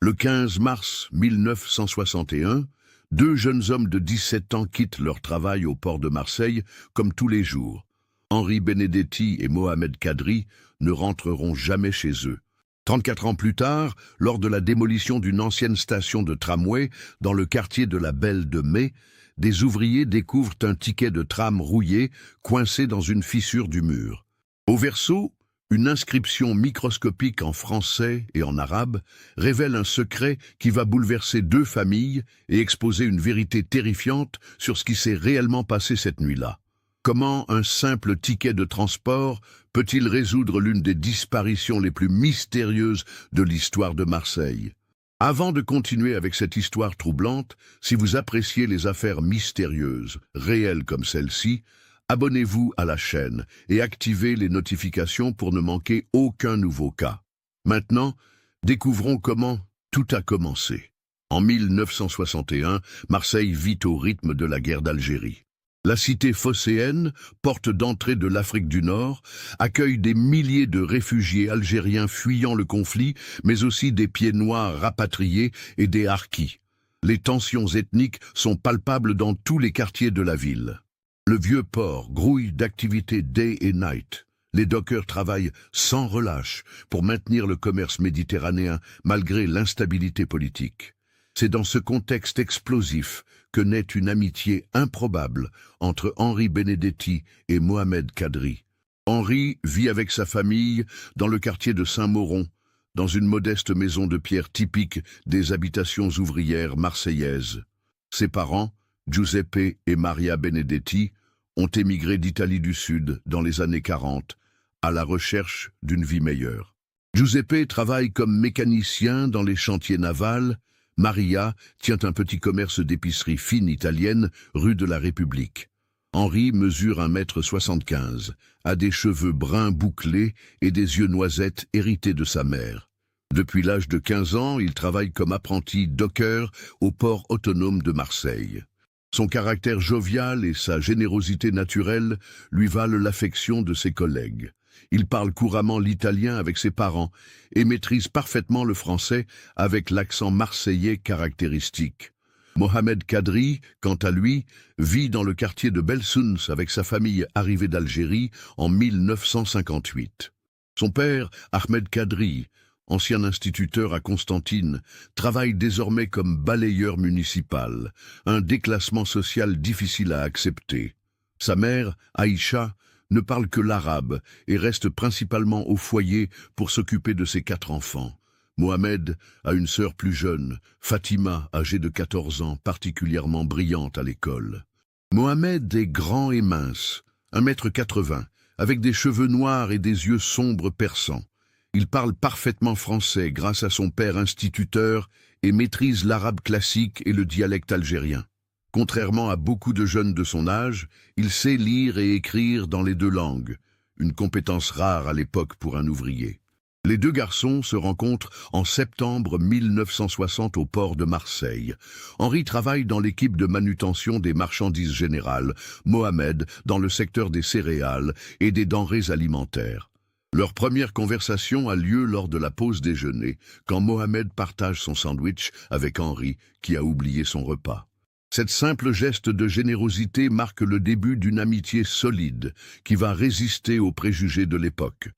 Le 15 mars 1961, deux jeunes hommes de 17 ans quittent leur travail au port de Marseille, comme tous les jours. Henri Benedetti et Mohamed Kadri ne rentreront jamais chez eux. 34 ans plus tard, lors de la démolition d'une ancienne station de tramway dans le quartier de la Belle de Mai, des ouvriers découvrent un ticket de tram rouillé coincé dans une fissure du mur. Au verso, une inscription microscopique en français et en arabe révèle un secret qui va bouleverser deux familles et exposer une vérité terrifiante sur ce qui s'est réellement passé cette nuit-là. Comment un simple ticket de transport peut-il résoudre l'une des disparitions les plus mystérieuses de l'histoire de Marseille? Avant de continuer avec cette histoire troublante, si vous appréciez les affaires mystérieuses, réelles comme celle-ci, abonnez-vous à la chaîne et activez les notifications pour ne manquer aucun nouveau cas. Maintenant, découvrons comment tout a commencé. En 1961, Marseille vit au rythme de la guerre d'Algérie. La cité phocéenne, porte d'entrée de l'Afrique du Nord, accueille des milliers de réfugiés algériens fuyant le conflit, mais aussi des pieds noirs rapatriés et des harkis. Les tensions ethniques sont palpables dans tous les quartiers de la ville. Le vieux port grouille d'activités day et night. Les dockers travaillent sans relâche pour maintenir le commerce méditerranéen malgré l'instabilité politique. C'est dans ce contexte explosif que naît une amitié improbable entre Henri Benedetti et Mohamed Kadri. Henri vit avec sa famille dans le quartier de Saint-Mauron, dans une modeste maison de pierre typique des habitations ouvrières marseillaises. Ses parents, Giuseppe et Maria Benedetti, ont émigré d'Italie du Sud dans les années 40, à la recherche d'une vie meilleure. Giuseppe travaille comme mécanicien dans les chantiers navals. Maria tient un petit commerce d'épicerie fine italienne, rue de la République. Henri mesure 1,75 m, a des cheveux bruns bouclés et des yeux noisettes hérités de sa mère. Depuis l'âge de 15 ans, il travaille comme apprenti docker au port autonome de Marseille. Son caractère jovial et sa générosité naturelle lui valent l'affection de ses collègues. Il parle couramment l'italien avec ses parents et maîtrise parfaitement le français avec l'accent marseillais caractéristique. Mohamed Kadri, quant à lui, vit dans le quartier de Belsunce avec sa famille arrivée d'Algérie en 1958. Son père, Ahmed Kadri, ancien instituteur à Constantine, travaille désormais comme balayeur municipal, un déclassement social difficile à accepter. Sa mère, Aïcha, ne parle que l'arabe et reste principalement au foyer pour s'occuper de ses 4 enfants. Mohamed a une sœur plus jeune, Fatima, âgée de 14 ans, particulièrement brillante à l'école. Mohamed est grand et mince, 1,80 m, avec des cheveux noirs et des yeux sombres perçants. Il parle parfaitement français grâce à son père instituteur et maîtrise l'arabe classique et le dialecte algérien. Contrairement à beaucoup de jeunes de son âge, il sait lire et écrire dans les 2 langues, une compétence rare à l'époque pour un ouvrier. Les 2 garçons se rencontrent en septembre 1960 au port de Marseille. Henri travaille dans l'équipe de manutention des marchandises générales, Mohamed dans le secteur des céréales et des denrées alimentaires. Leur première conversation a lieu lors de la pause déjeuner, quand Mohamed partage son sandwich avec Henri, qui a oublié son repas. Cette simple geste de générosité marque le début d'une amitié solide qui va résister aux préjugés de l'époque.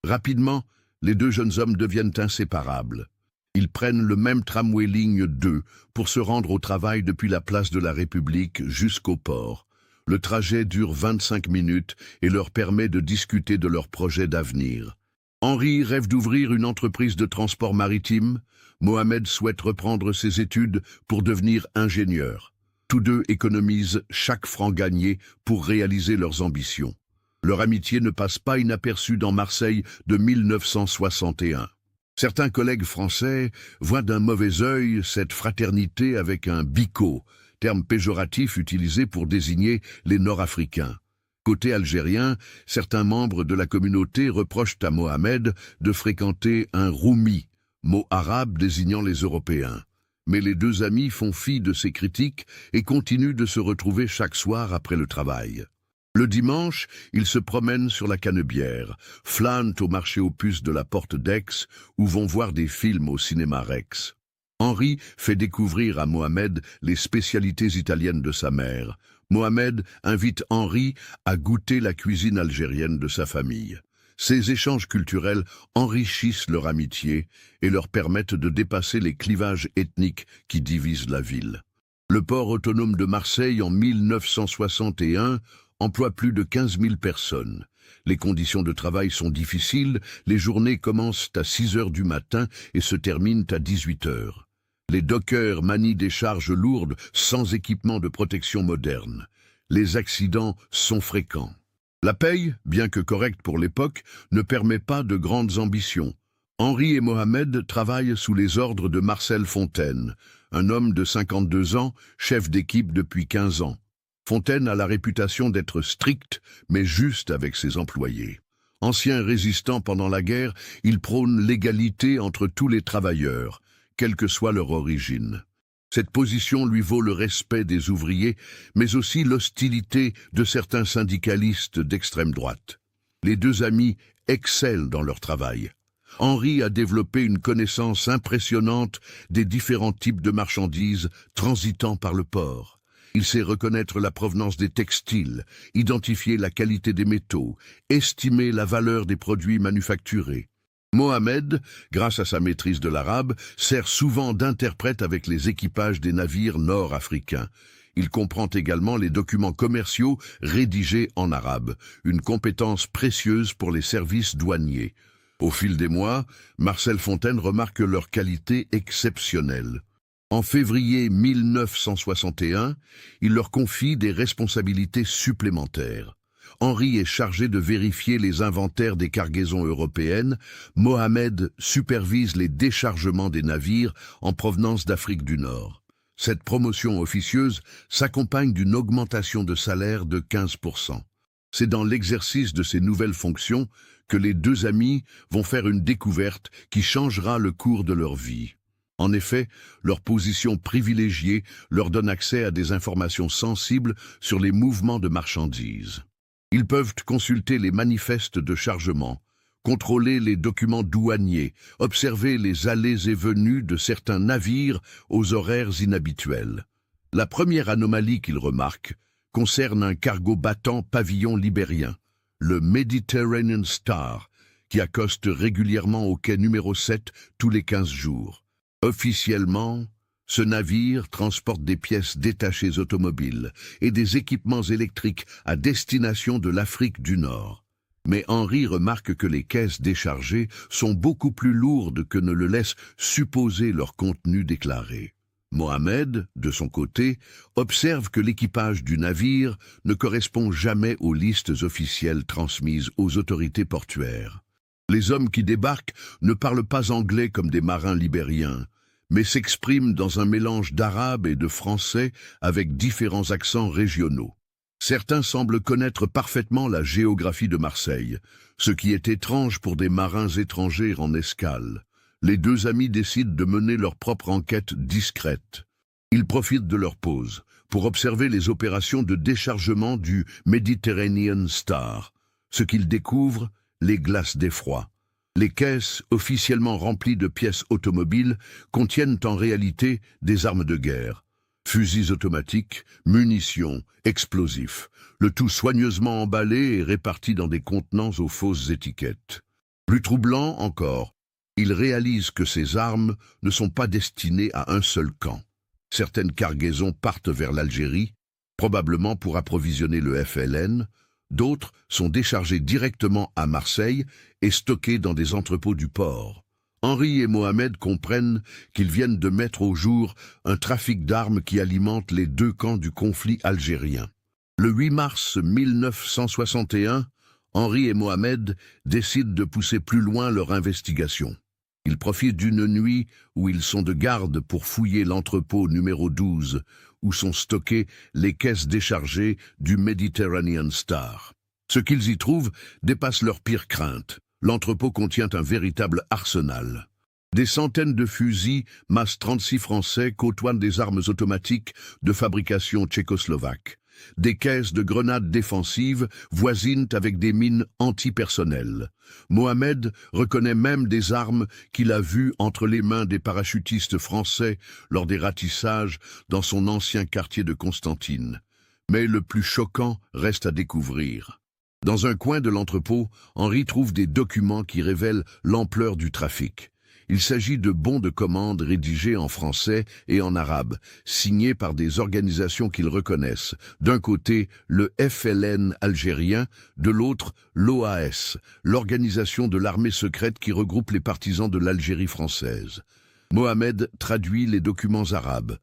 Rapidement, les 2 jeunes hommes deviennent inséparables. Ils prennent le même tramway ligne 2 pour se rendre au travail depuis la place de la République jusqu'au port. Le trajet dure 25 minutes et leur permet de discuter de leurs projets d'avenir. Henri rêve d'ouvrir une entreprise de transport maritime. Mohamed souhaite reprendre ses études pour devenir ingénieur. Tous 2 économisent chaque franc gagné pour réaliser leurs ambitions. Leur amitié ne passe pas inaperçue dans Marseille de 1961. Certains collègues français voient d'un mauvais œil cette fraternité avec un bico, terme péjoratif utilisé pour désigner les Nord-Africains. Côté algérien, certains membres de la communauté reprochent à Mohamed de fréquenter un roumi, mot arabe désignant les Européens. Mais les 2 amis font fi de ces critiques et continuent de se retrouver chaque soir après le travail. Le dimanche, ils se promènent sur la Canebière, flânent au marché aux puces de la Porte d'Aix ou vont voir des films au cinéma Rex. Henri fait découvrir à Mohamed les spécialités italiennes de sa mère. Mohamed invite Henri à goûter la cuisine algérienne de sa famille. Ces échanges culturels enrichissent leur amitié et leur permettent de dépasser les clivages ethniques qui divisent la ville. Le port autonome de Marseille en 1961 emploie plus de 15 000 personnes. Les conditions de travail sont difficiles, les journées commencent à 6 heures du matin et se terminent à 18 heures. Les dockers manient des charges lourdes sans équipement de protection moderne. Les accidents sont fréquents. La paye, bien que correcte pour l'époque, ne permet pas de grandes ambitions. Henri et Mohamed travaillent sous les ordres de Marcel Fontaine, un homme de 52 ans, chef d'équipe depuis 15 ans. Fontaine a la réputation d'être strict, mais juste avec ses employés. Ancien résistant pendant la guerre, il prône l'égalité entre tous les travailleurs, quelle que soit leur origine. Cette position lui vaut le respect des ouvriers, mais aussi l'hostilité de certains syndicalistes d'extrême droite. Les deux amis excellent dans leur travail. Henri a développé une connaissance impressionnante des différents types de marchandises transitant par le port. Il sait reconnaître la provenance des textiles, identifier la qualité des métaux, estimer la valeur des produits manufacturés. Mohamed, grâce à sa maîtrise de l'arabe, sert souvent d'interprète avec les équipages des navires nord-africains. Il comprend également les documents commerciaux rédigés en arabe, une compétence précieuse pour les services douaniers. Au fil des mois, Marcel Fontaine remarque leur qualité exceptionnelle. En février 1961, il leur confie des responsabilités supplémentaires. Henri est chargé de vérifier les inventaires des cargaisons européennes. Mohamed supervise les déchargements des navires en provenance d'Afrique du Nord. Cette promotion officieuse s'accompagne d'une augmentation de salaire de 15%. C'est dans l'exercice de ces nouvelles fonctions que les deux amis vont faire une découverte qui changera le cours de leur vie. En effet, leur position privilégiée leur donne accès à des informations sensibles sur les mouvements de marchandises. Ils peuvent consulter les manifestes de chargement, contrôler les documents douaniers, observer les allées et venues de certains navires aux horaires inhabituels. La première anomalie qu'ils remarquent concerne un cargo battant pavillon libérien, le Mediterranean Star, qui accoste régulièrement au quai numéro 7 tous les 15 jours. Officiellement, ce navire transporte des pièces détachées automobiles et des équipements électriques à destination de l'Afrique du Nord. Mais Henri remarque que les caisses déchargées sont beaucoup plus lourdes que ne le laisse supposer leur contenu déclaré. Mohamed, de son côté, observe que l'équipage du navire ne correspond jamais aux listes officielles transmises aux autorités portuaires. Les hommes qui débarquent ne parlent pas anglais comme des marins libériens, mais s'expriment dans un mélange d'arabe et de français avec différents accents régionaux. Certains semblent connaître parfaitement la géographie de Marseille, ce qui est étrange pour des marins étrangers en escale. Les deux amis décident de mener leur propre enquête discrète. Ils profitent de leur pause pour observer les opérations de déchargement du Mediterranean Star. Ce qu'ils découvrent, les glaces d'effroi. Les caisses, officiellement remplies de pièces automobiles, contiennent en réalité des armes de guerre. Fusils automatiques, munitions, explosifs, le tout soigneusement emballé et réparti dans des contenants aux fausses étiquettes. Plus troublant encore, ils réalisent que ces armes ne sont pas destinées à un seul camp. Certaines cargaisons partent vers l'Algérie, probablement pour approvisionner le FLN, d'autres sont déchargées directement à Marseille et stockées dans des entrepôts du port. Henri et Mohamed comprennent qu'ils viennent de mettre au jour un trafic d'armes qui alimente les deux camps du conflit algérien. Le 8 mars 1961, Henri et Mohamed décident de pousser plus loin leur investigation. Ils profitent d'une nuit où ils sont de garde pour fouiller l'entrepôt numéro 12, où sont stockées les caisses déchargées du Mediterranean Star. Ce qu'ils y trouvent dépasse leurs pires craintes. L'entrepôt contient un véritable arsenal. Des centaines de fusils MAS 36 français côtoient des armes automatiques de fabrication tchécoslovaque. Des caisses de grenades défensives voisinent avec des mines antipersonnelles. Mohamed reconnaît même des armes qu'il a vues entre les mains des parachutistes français lors des ratissages dans son ancien quartier de Constantine. Mais le plus choquant reste à découvrir. Dans un coin de l'entrepôt, Henri trouve des documents qui révèlent l'ampleur du trafic. Il s'agit de bons de commande rédigés en français et en arabe, signés par des organisations qu'ils reconnaissent. D'un côté, le FLN algérien, de l'autre, l'OAS, l'organisation de l'armée secrète qui regroupe les partisans de l'Algérie française. Mohamed traduit les documents arabes.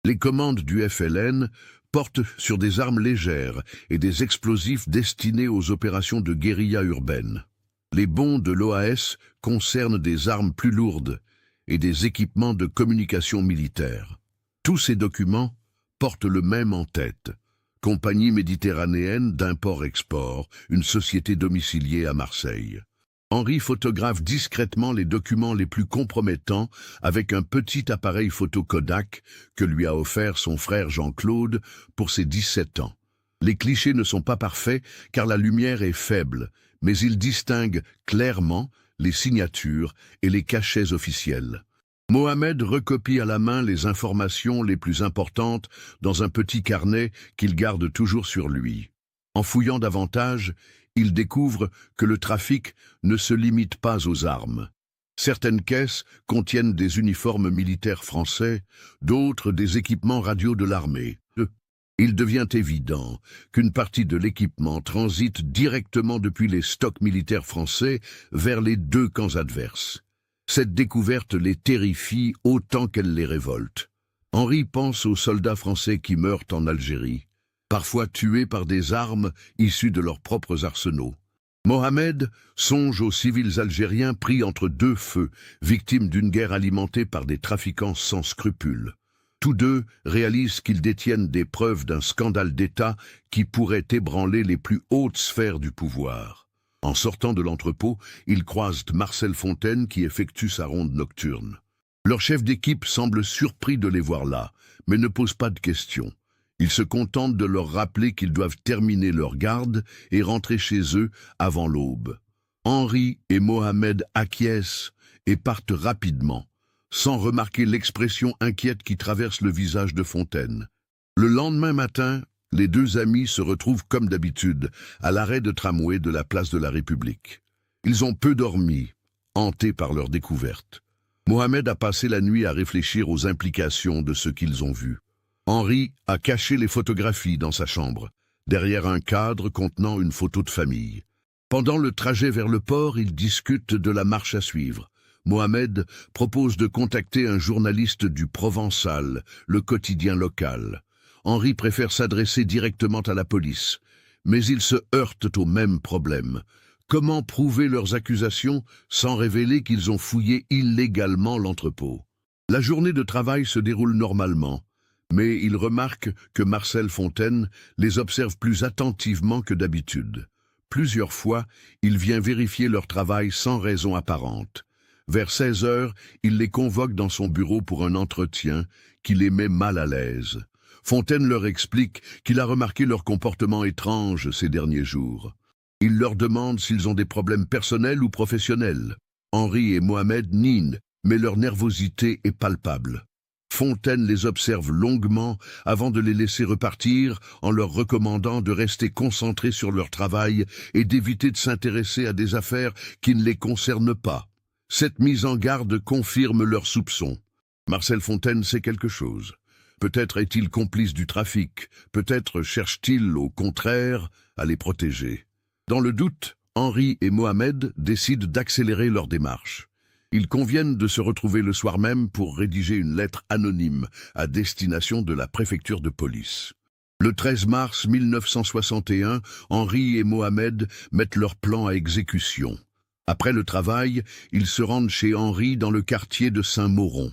Les commandes du FLN portent sur des armes légères et des explosifs destinés aux opérations de guérilla urbaine. Les bons de l'OAS concernent des armes plus lourdes et des équipements de communication militaire. Tous ces documents portent le même en tête. Compagnie méditerranéenne d'import-export, une société domiciliée à Marseille. Henri photographe discrètement les documents les plus compromettants avec un petit appareil photo Kodak que lui a offert son frère Jean-Claude pour ses 17 ans. Les clichés ne sont pas parfaits car la lumière est faible, mais il distingue clairement les signatures et les cachets officiels. Mohamed recopie à la main les informations les plus importantes dans un petit carnet qu'il garde toujours sur lui. En fouillant davantage, il découvre que le trafic ne se limite pas aux armes. Certaines caisses contiennent des uniformes militaires français, d'autres des équipements radio de l'armée. Il devient évident qu'une partie de l'équipement transite directement depuis les stocks militaires français vers les deux camps adverses. Cette découverte les terrifie autant qu'elle les révolte. Henri pense aux soldats français qui meurent en Algérie, parfois tués par des armes issues de leurs propres arsenaux. Mohamed songe aux civils algériens pris entre deux feux, victimes d'une guerre alimentée par des trafiquants sans scrupules. Tous deux réalisent qu'ils détiennent des preuves d'un scandale d'État qui pourrait ébranler les plus hautes sphères du pouvoir. En sortant de l'entrepôt, ils croisent Marcel Fontaine qui effectue sa ronde nocturne. Leur chef d'équipe semble surpris de les voir là, mais ne pose pas de questions. Il se contente de leur rappeler qu'ils doivent terminer leur garde et rentrer chez eux avant l'aube. Henri et Mohamed acquiescent et partent rapidement, sans remarquer l'expression inquiète qui traverse le visage de Fontaine. Le lendemain matin, les deux amis se retrouvent comme d'habitude à l'arrêt de tramway de la place de la République. Ils ont peu dormi, hantés par leur découverte. Mohamed a passé la nuit à réfléchir aux implications de ce qu'ils ont vu. Henri a caché les photographies dans sa chambre, derrière un cadre contenant une photo de famille. Pendant le trajet vers le port, ils discutent de la marche à suivre. Mohamed propose de contacter un journaliste du Provençal, le quotidien local. Henri préfère s'adresser directement à la police, mais ils se heurtent au même problème. Comment prouver leurs accusations sans révéler qu'ils ont fouillé illégalement l'entrepôt? La journée de travail se déroule normalement, mais ils remarquent que Marcel Fontaine les observe plus attentivement que d'habitude. Plusieurs fois, il vient vérifier leur travail sans raison apparente. Vers 16 heures, il les convoque dans son bureau pour un entretien qui les met mal à l'aise. Fontaine leur explique qu'il a remarqué leur comportement étrange ces derniers jours. Il leur demande s'ils ont des problèmes personnels ou professionnels. Henri et Mohamed nient, mais leur nervosité est palpable. Fontaine les observe longuement avant de les laisser repartir en leur recommandant de rester concentrés sur leur travail et d'éviter de s'intéresser à des affaires qui ne les concernent pas. Cette mise en garde confirme leurs soupçons. Marcel Fontaine sait quelque chose. Peut-être est-il complice du trafic, peut-être cherche-t-il, au contraire, à les protéger. Dans le doute, Henri et Mohamed décident d'accélérer leur démarche. Ils conviennent de se retrouver le soir même pour rédiger une lettre anonyme à destination de la préfecture de police. Le 13 mars 1961, Henri et Mohamed mettent leur plan à exécution. Après le travail, ils se rendent chez Henri dans le quartier de Saint-Mauron.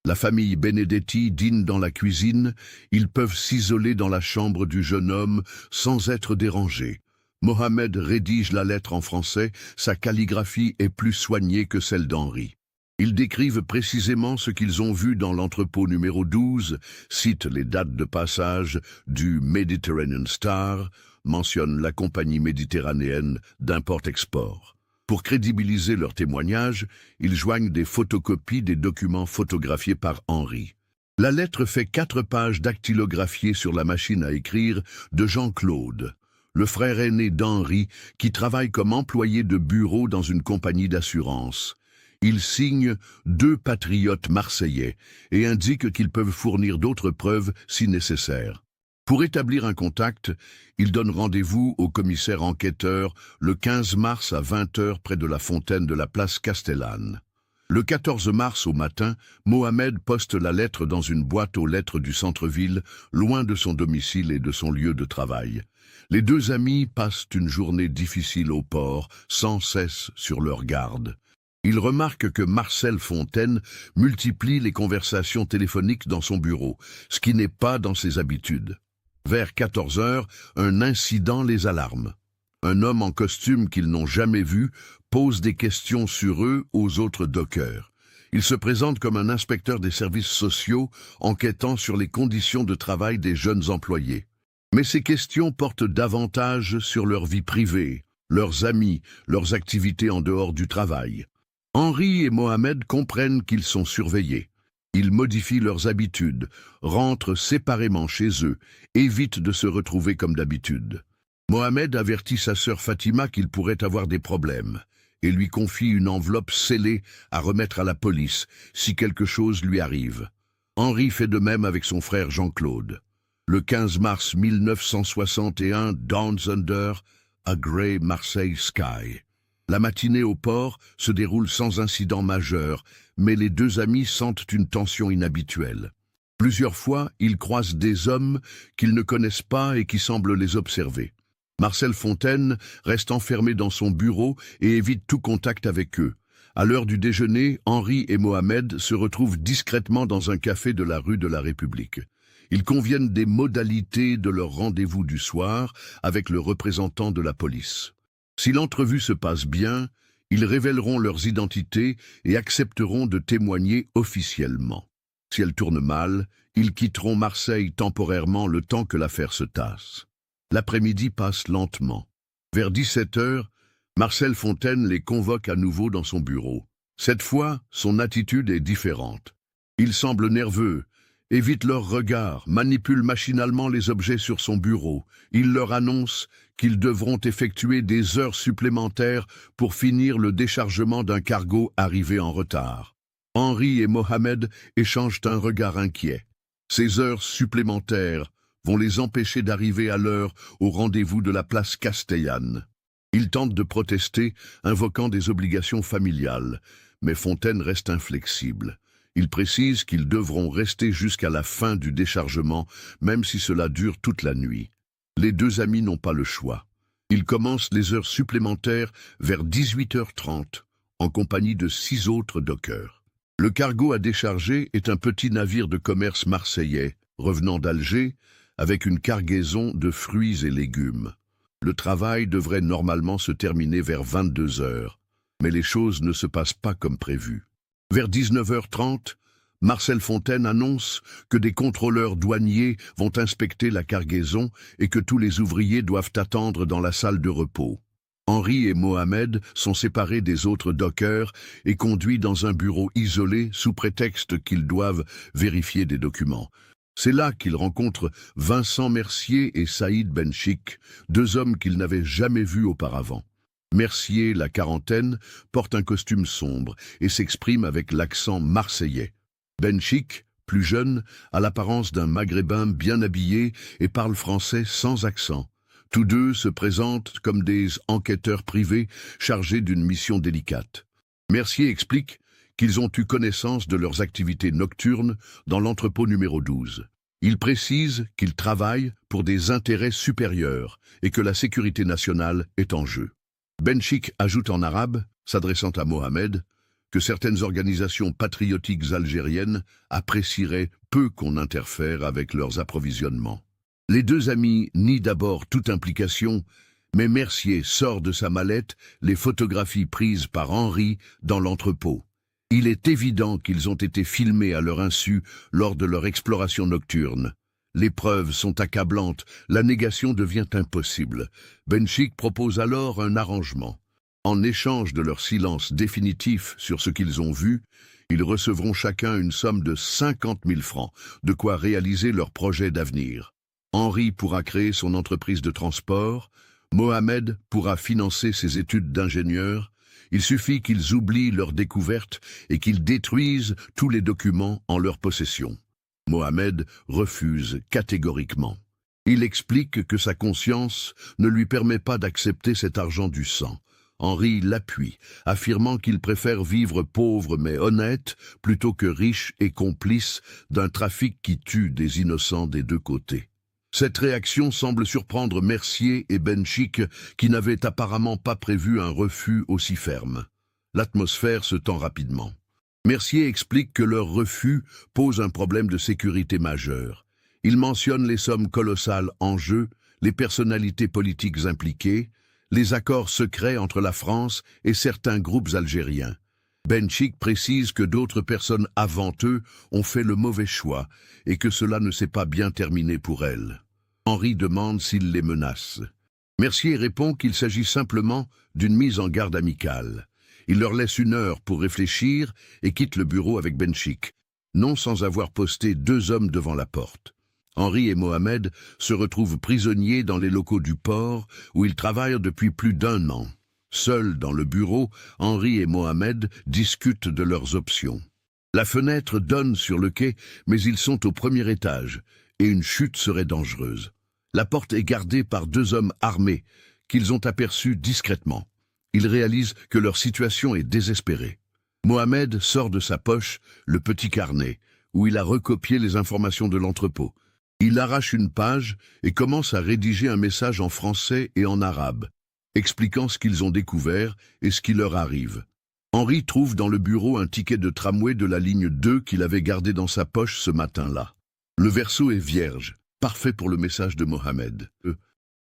La famille Benedetti dîne dans la cuisine, ils peuvent s'isoler dans la chambre du jeune homme sans être dérangés. Mohamed rédige la lettre en français, sa calligraphie est plus soignée que celle d'Henri. Ils décrivent précisément ce qu'ils ont vu dans l'entrepôt numéro 12, citent les dates de passage du Mediterranean Star, mentionnent la compagnie méditerranéenne d'import-export. Pour crédibiliser leur témoignage, ils joignent des photocopies des documents photographiés par Henri. La lettre fait 4 pages dactylographiées sur la machine à écrire de Jean-Claude, le frère aîné d'Henri, qui travaille comme employé de bureau dans une compagnie d'assurance. Il signe 2 patriotes marseillais et indique qu'ils peuvent fournir d'autres preuves si nécessaire. Pour établir un contact, il donne rendez-vous au commissaire enquêteur le 15 mars à 20 h près de la fontaine de la place Castellane. Le 14 mars au matin, Mohamed poste la lettre dans une boîte aux lettres du centre-ville, loin de son domicile et de son lieu de travail. Les 2 amis passent une journée difficile au port, sans cesse sur leur garde. Il remarque que Marcel Fontaine multiplie les conversations téléphoniques dans son bureau, ce qui n'est pas dans ses habitudes. Vers 14 h, un incident les alarme. Un homme en costume qu'ils n'ont jamais vu pose des questions sur eux aux autres dockers. Il se présente comme un inspecteur des services sociaux enquêtant sur les conditions de travail des jeunes employés. Mais ces questions portent davantage sur leur vie privée, leurs amis, leurs activités en dehors du travail. Henri et Mohamed comprennent qu'ils sont surveillés. Ils modifient leurs habitudes, rentrent séparément chez eux, évitent de se retrouver comme d'habitude. Mohamed avertit sa sœur Fatima qu'il pourrait avoir des problèmes et lui confie une enveloppe scellée à remettre à la police si quelque chose lui arrive. Henri fait de même avec son frère Jean-Claude. Le 15 mars 1961, Downs Under, a Grey Marseille Sky. La matinée au port se déroule sans incident majeur, mais les 2 amis sentent une tension inhabituelle. Plusieurs fois, ils croisent des hommes qu'ils ne connaissent pas et qui semblent les observer. Marcel Fontaine reste enfermé dans son bureau et évite tout contact avec eux. À l'heure du déjeuner, Henri et Mohamed se retrouvent discrètement dans un café de la rue de la République. Ils conviennent des modalités de leur rendez-vous du soir avec le représentant de la police. Si l'entrevue se passe bien, ils révéleront leurs identités et accepteront de témoigner officiellement. Si elle tourne mal, ils quitteront Marseille temporairement le temps que l'affaire se tasse. L'après-midi passe lentement. Vers 17 h, Marcel Fontaine les convoque à nouveau dans son bureau. Cette fois, son attitude est différente. Il semble nerveux, évite leurs regards, manipule machinalement les objets sur son bureau. Il leur annonce qu'ils devront effectuer des heures supplémentaires pour finir le déchargement d'un cargo arrivé en retard. Henri et Mohamed échangent un regard inquiet. Ces heures supplémentaires vont les empêcher d'arriver à l'heure au rendez-vous de la place Castellane. Ils tentent de protester, invoquant des obligations familiales, mais Fontaine reste inflexible. Il précise qu'ils devront rester jusqu'à la fin du déchargement, même si cela dure toute la nuit. Les 2 amis n'ont pas le choix. Ils commencent les heures supplémentaires vers 18 h 30, en compagnie de 6 autres dockers. Le cargo à décharger est un petit navire de commerce marseillais, revenant d'Alger, avec une cargaison de fruits et légumes. Le travail devrait normalement se terminer vers 22 h, mais les choses ne se passent pas comme prévu. Vers 19 h 30, Marcel Fontaine annonce que des contrôleurs douaniers vont inspecter la cargaison et que tous les ouvriers doivent attendre dans la salle de repos. Henri et Mohamed sont séparés des autres dockers et conduits dans un bureau isolé sous prétexte qu'ils doivent vérifier des documents. C'est là qu'ils rencontrent Vincent Mercier et Saïd Benchik, 2 hommes qu'ils n'avaient jamais vus auparavant. Mercier, la quarantaine, porte un costume sombre et s'exprime avec l'accent marseillais. Benchik, plus jeune, a l'apparence d'un maghrébin bien habillé et parle français sans accent. Tous 2 se présentent comme des enquêteurs privés chargés d'une mission délicate. Mercier explique qu'ils ont eu connaissance de leurs activités nocturnes dans l'entrepôt numéro 12. Il précise qu'ils travaillent pour des intérêts supérieurs et que la sécurité nationale est en jeu. Benchik ajoute en arabe, s'adressant à Mohamed, que certaines organisations patriotiques algériennes apprécieraient peu qu'on interfère avec leurs approvisionnements. Les 2 amis nient d'abord toute implication, mais Mercier sort de sa mallette les photographies prises par Henri dans l'entrepôt. Il est évident qu'ils ont été filmés à leur insu lors de leur exploration nocturne. Les preuves sont accablantes, la négation devient impossible. Benchik propose alors un arrangement. En échange de leur silence définitif sur ce qu'ils ont vu, ils recevront chacun une somme de 50 000 francs, de quoi réaliser leur projet d'avenir. Henri pourra créer son entreprise de transport, Mohamed pourra financer ses études d'ingénieur. Il suffit qu'ils oublient leur découverte et qu'ils détruisent tous les documents en leur possession. Mohamed refuse catégoriquement. Il explique que sa conscience ne lui permet pas d'accepter cet argent du sang. Henri l'appuie, affirmant qu'il préfère vivre pauvre mais honnête plutôt que riche et complice d'un trafic qui tue des innocents des deux côtés. Cette réaction semble surprendre Mercier et Benchik, qui n'avaient apparemment pas prévu un refus aussi ferme. L'atmosphère se tend rapidement. Mercier explique que leur refus pose un problème de sécurité majeur. Il mentionne les sommes colossales en jeu, les personnalités politiques impliquées, les accords secrets entre la France et certains groupes algériens. Benchik précise que d'autres personnes avant eux ont fait le mauvais choix et que cela ne s'est pas bien terminé pour elles. Henri demande s'il les menace. Mercier répond qu'il s'agit simplement d'une mise en garde amicale. Il leur laisse 1 heure pour réfléchir et quitte le bureau avec Benchik, non sans avoir posté 2 hommes devant la porte. Henri et Mohamed se retrouvent prisonniers dans les locaux du port où ils travaillent depuis plus d'1 an. Seuls dans le bureau, Henri et Mohamed discutent de leurs options. La fenêtre donne sur le quai, mais ils sont au 1er étage, et une chute serait dangereuse. La porte est gardée par 2 hommes armés, qu'ils ont aperçus discrètement. Ils réalisent que leur situation est désespérée. Mohamed sort de sa poche le petit carnet, où il a recopié les informations de l'entrepôt. Il arrache une page et commence à rédiger un message en français et en arabe, expliquant ce qu'ils ont découvert et ce qui leur arrive. Henri trouve dans le bureau un ticket de tramway de la ligne 2 qu'il avait gardé dans sa poche ce matin-là. Le verso est vierge, parfait pour le message de Mohamed.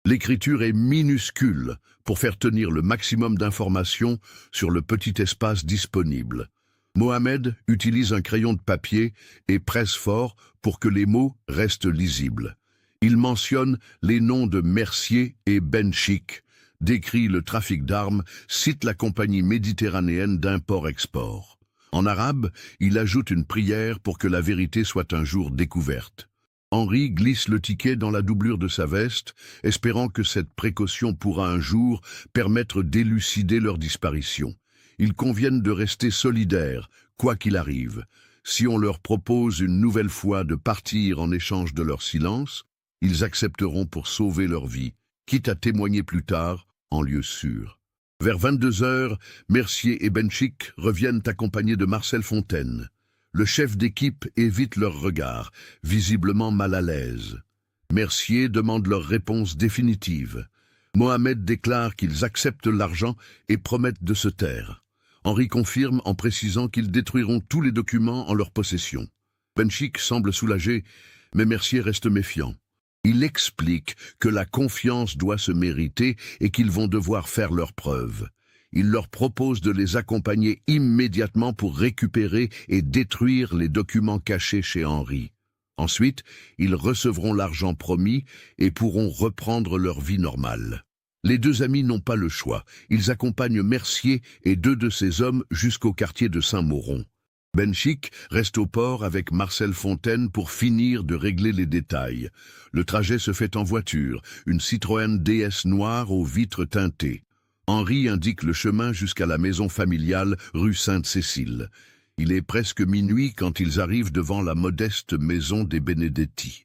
L'écriture est minuscule pour faire tenir le maximum d'informations sur le petit espace disponible. Mohamed utilise un crayon de papier et presse fort pour que les mots restent lisibles. Il mentionne les noms de Mercier et Benchik, décrit le trafic d'armes, cite la compagnie méditerranéenne d'import-export. En arabe, il ajoute une prière pour que la vérité soit un jour découverte. Henri glisse le ticket dans la doublure de sa veste, espérant que cette précaution pourra un jour permettre d'élucider leur disparition. Ils conviennent de rester solidaires, quoi qu'il arrive. Si on leur propose une nouvelle fois de partir en échange de leur silence, ils accepteront pour sauver leur vie, quitte à témoigner plus tard en lieu sûr. Vers 22 heures, Mercier et Benchik reviennent accompagnés de Marcel Fontaine. Le chef d'équipe évite leur regard, visiblement mal à l'aise. Mercier demande leur réponse définitive. Mohamed déclare qu'ils acceptent l'argent et promettent de se taire. Henri confirme en précisant qu'ils détruiront tous les documents en leur possession. Benchik semble soulagé, mais Mercier reste méfiant. Il explique que la confiance doit se mériter et qu'ils vont devoir faire leurs preuves. Il leur propose de les accompagner immédiatement pour récupérer et détruire les documents cachés chez Henri. Ensuite, ils recevront l'argent promis et pourront reprendre leur vie normale. Les 2 amis n'ont pas le choix. Ils accompagnent Mercier et 2 de ses hommes jusqu'au quartier de Saint-Mauron. Benchik reste au port avec Marcel Fontaine pour finir de régler les détails. Le trajet se fait en voiture, une Citroën DS noire aux vitres teintées. Henri indique le chemin jusqu'à la maison familiale rue Sainte-Cécile. Il est presque minuit quand ils arrivent devant la modeste maison des Benedetti.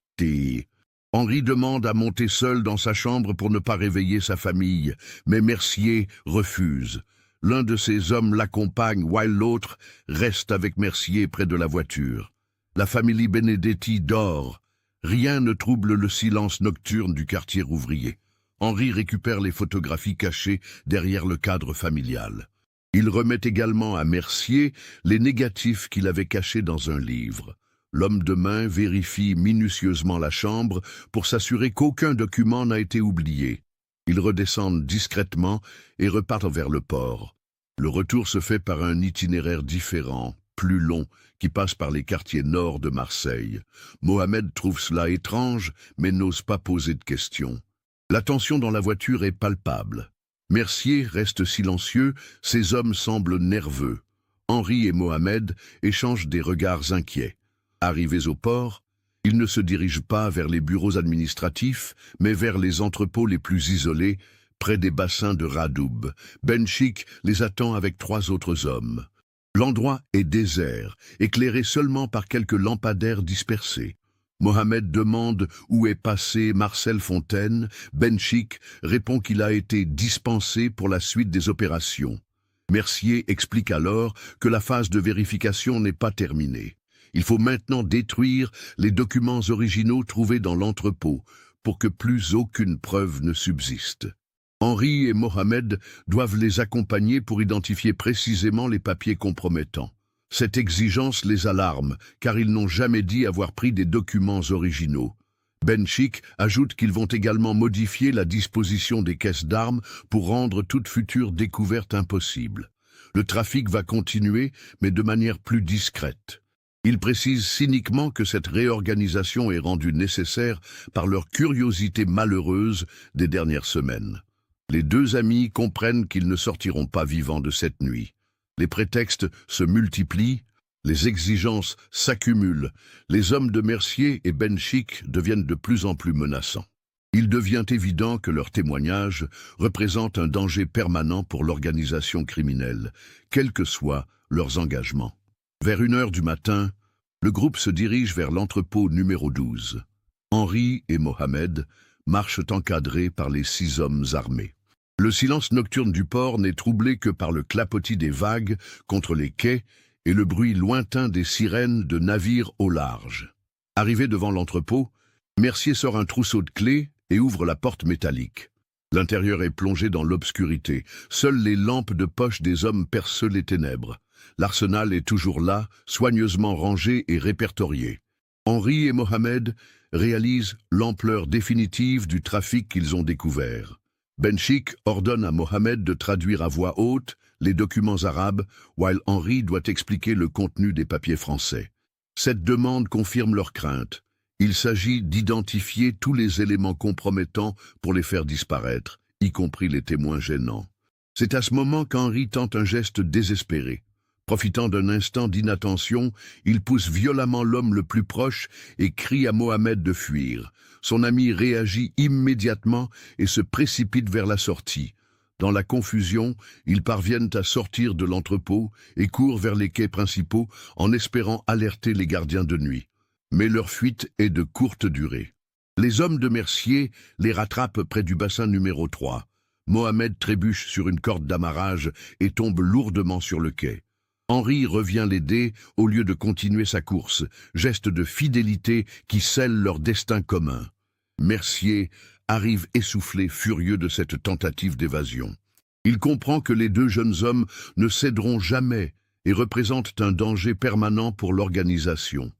Henri demande à monter seul dans sa chambre pour ne pas réveiller sa famille, mais Mercier refuse. L'un de ses hommes l'accompagne, while l'autre reste avec Mercier près de la voiture. La famille Benedetti dort. Rien ne trouble le silence nocturne du quartier ouvrier. Henri récupère les photographies cachées derrière le cadre familial. Il remet également à Mercier les négatifs qu'il avait cachés dans un livre. L'homme de main vérifie minutieusement la chambre pour s'assurer qu'aucun document n'a été oublié. Ils redescendent discrètement et repartent vers le port. Le retour se fait par un itinéraire différent, plus long, qui passe par les quartiers nord de Marseille. Mohamed trouve cela étrange, mais n'ose pas poser de questions. La tension dans la voiture est palpable. Mercier reste silencieux, ses hommes semblent nerveux. Henri et Mohamed échangent des regards inquiets. Arrivés au port, ils ne se dirigent pas vers les bureaux administratifs, mais vers les entrepôts les plus isolés, près des bassins de Radoub. Benchik les attend avec 3 autres hommes. L'endroit est désert, éclairé seulement par quelques lampadaires dispersés. Mohamed demande où est passé Marcel Fontaine. Benchik répond qu'il a été dispensé pour la suite des opérations. Mercier explique alors que la phase de vérification n'est pas terminée. Il faut maintenant détruire les documents originaux trouvés dans l'entrepôt pour que plus aucune preuve ne subsiste. Henri et Mohamed doivent les accompagner pour identifier précisément les papiers compromettants. Cette exigence les alarme, car ils n'ont jamais dit avoir pris des documents originaux. Benchik ajoute qu'ils vont également modifier la disposition des caisses d'armes pour rendre toute future découverte impossible. Le trafic va continuer, mais de manière plus discrète. Il précise cyniquement que cette réorganisation est rendue nécessaire par leur curiosité malheureuse des dernières semaines. Les 2 amis comprennent qu'ils ne sortiront pas vivants de cette nuit. Les prétextes se multiplient, les exigences s'accumulent, les hommes de Mercier et Benchik deviennent de plus en plus menaçants. Il devient évident que leurs témoignages représentent un danger permanent pour l'organisation criminelle, quels que soient leurs engagements. Vers 1h du matin, le groupe se dirige vers l'entrepôt numéro 12. Henri et Mohamed marchent encadrés par les 6 hommes armés. Le silence nocturne du port n'est troublé que par le clapotis des vagues contre les quais et le bruit lointain des sirènes de navires au large. Arrivé devant l'entrepôt, Mercier sort un trousseau de clés et ouvre la porte métallique. L'intérieur est plongé dans l'obscurité. Seules les lampes de poche des hommes percent les ténèbres. L'arsenal est toujours là, soigneusement rangé et répertorié. Henri et Mohamed réalisent l'ampleur définitive du trafic qu'ils ont découvert. Benchik ordonne à Mohamed de traduire à voix haute les documents arabes, while Henri doit expliquer le contenu des papiers français. Cette demande confirme leurs craintes. Il s'agit d'identifier tous les éléments compromettants pour les faire disparaître, y compris les témoins gênants. C'est à ce moment qu'Henri tente un geste désespéré. Profitant d'un instant d'inattention, il pousse violemment l'homme le plus proche et crie à Mohamed de fuir. Son ami réagit immédiatement et se précipite vers la sortie. Dans la confusion, ils parviennent à sortir de l'entrepôt et courent vers les quais principaux en espérant alerter les gardiens de nuit. Mais leur fuite est de courte durée. Les hommes de Mercier les rattrapent près du bassin numéro 3. Mohamed trébuche sur une corde d'amarrage et tombe lourdement sur le quai. Henri revient l'aider au lieu de continuer sa course, geste de fidélité qui scelle leur destin commun. Mercier arrive essoufflé, furieux de cette tentative d'évasion. Il comprend que les 2 jeunes hommes ne céderont jamais et représentent un danger permanent pour l'organisation.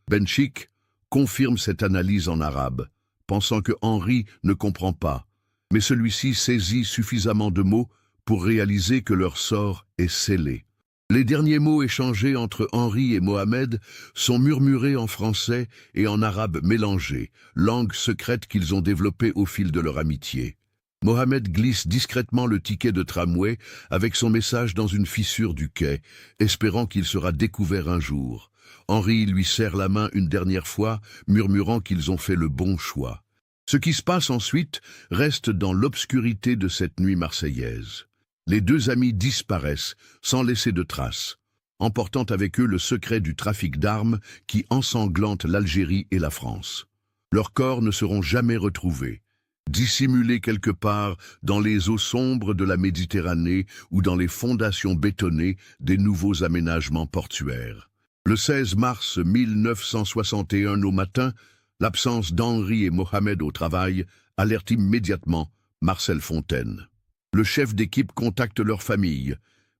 Benchik confirme cette analyse en arabe, pensant que Henri ne comprend pas, mais celui-ci saisit suffisamment de mots pour réaliser que leur sort est scellé. Les derniers mots échangés entre Henri et Mohamed sont murmurés en français et en arabe mélangé, langue secrète qu'ils ont développée au fil de leur amitié. Mohamed glisse discrètement le ticket de tramway avec son message dans une fissure du quai, espérant qu'il sera découvert un jour. Henri lui serre la main une dernière fois, murmurant qu'ils ont fait le bon choix. Ce qui se passe ensuite reste dans l'obscurité de cette nuit marseillaise. Les 2 amis disparaissent sans laisser de traces, emportant avec eux le secret du trafic d'armes qui ensanglante l'Algérie et la France. Leurs corps ne seront jamais retrouvés, dissimulés quelque part dans les eaux sombres de la Méditerranée ou dans les fondations bétonnées des nouveaux aménagements portuaires. Le 16 mars 1961 au matin, l'absence d'Henri et Mohamed au travail alerte immédiatement Marcel Fontaine. Le chef d'équipe contacte leur famille,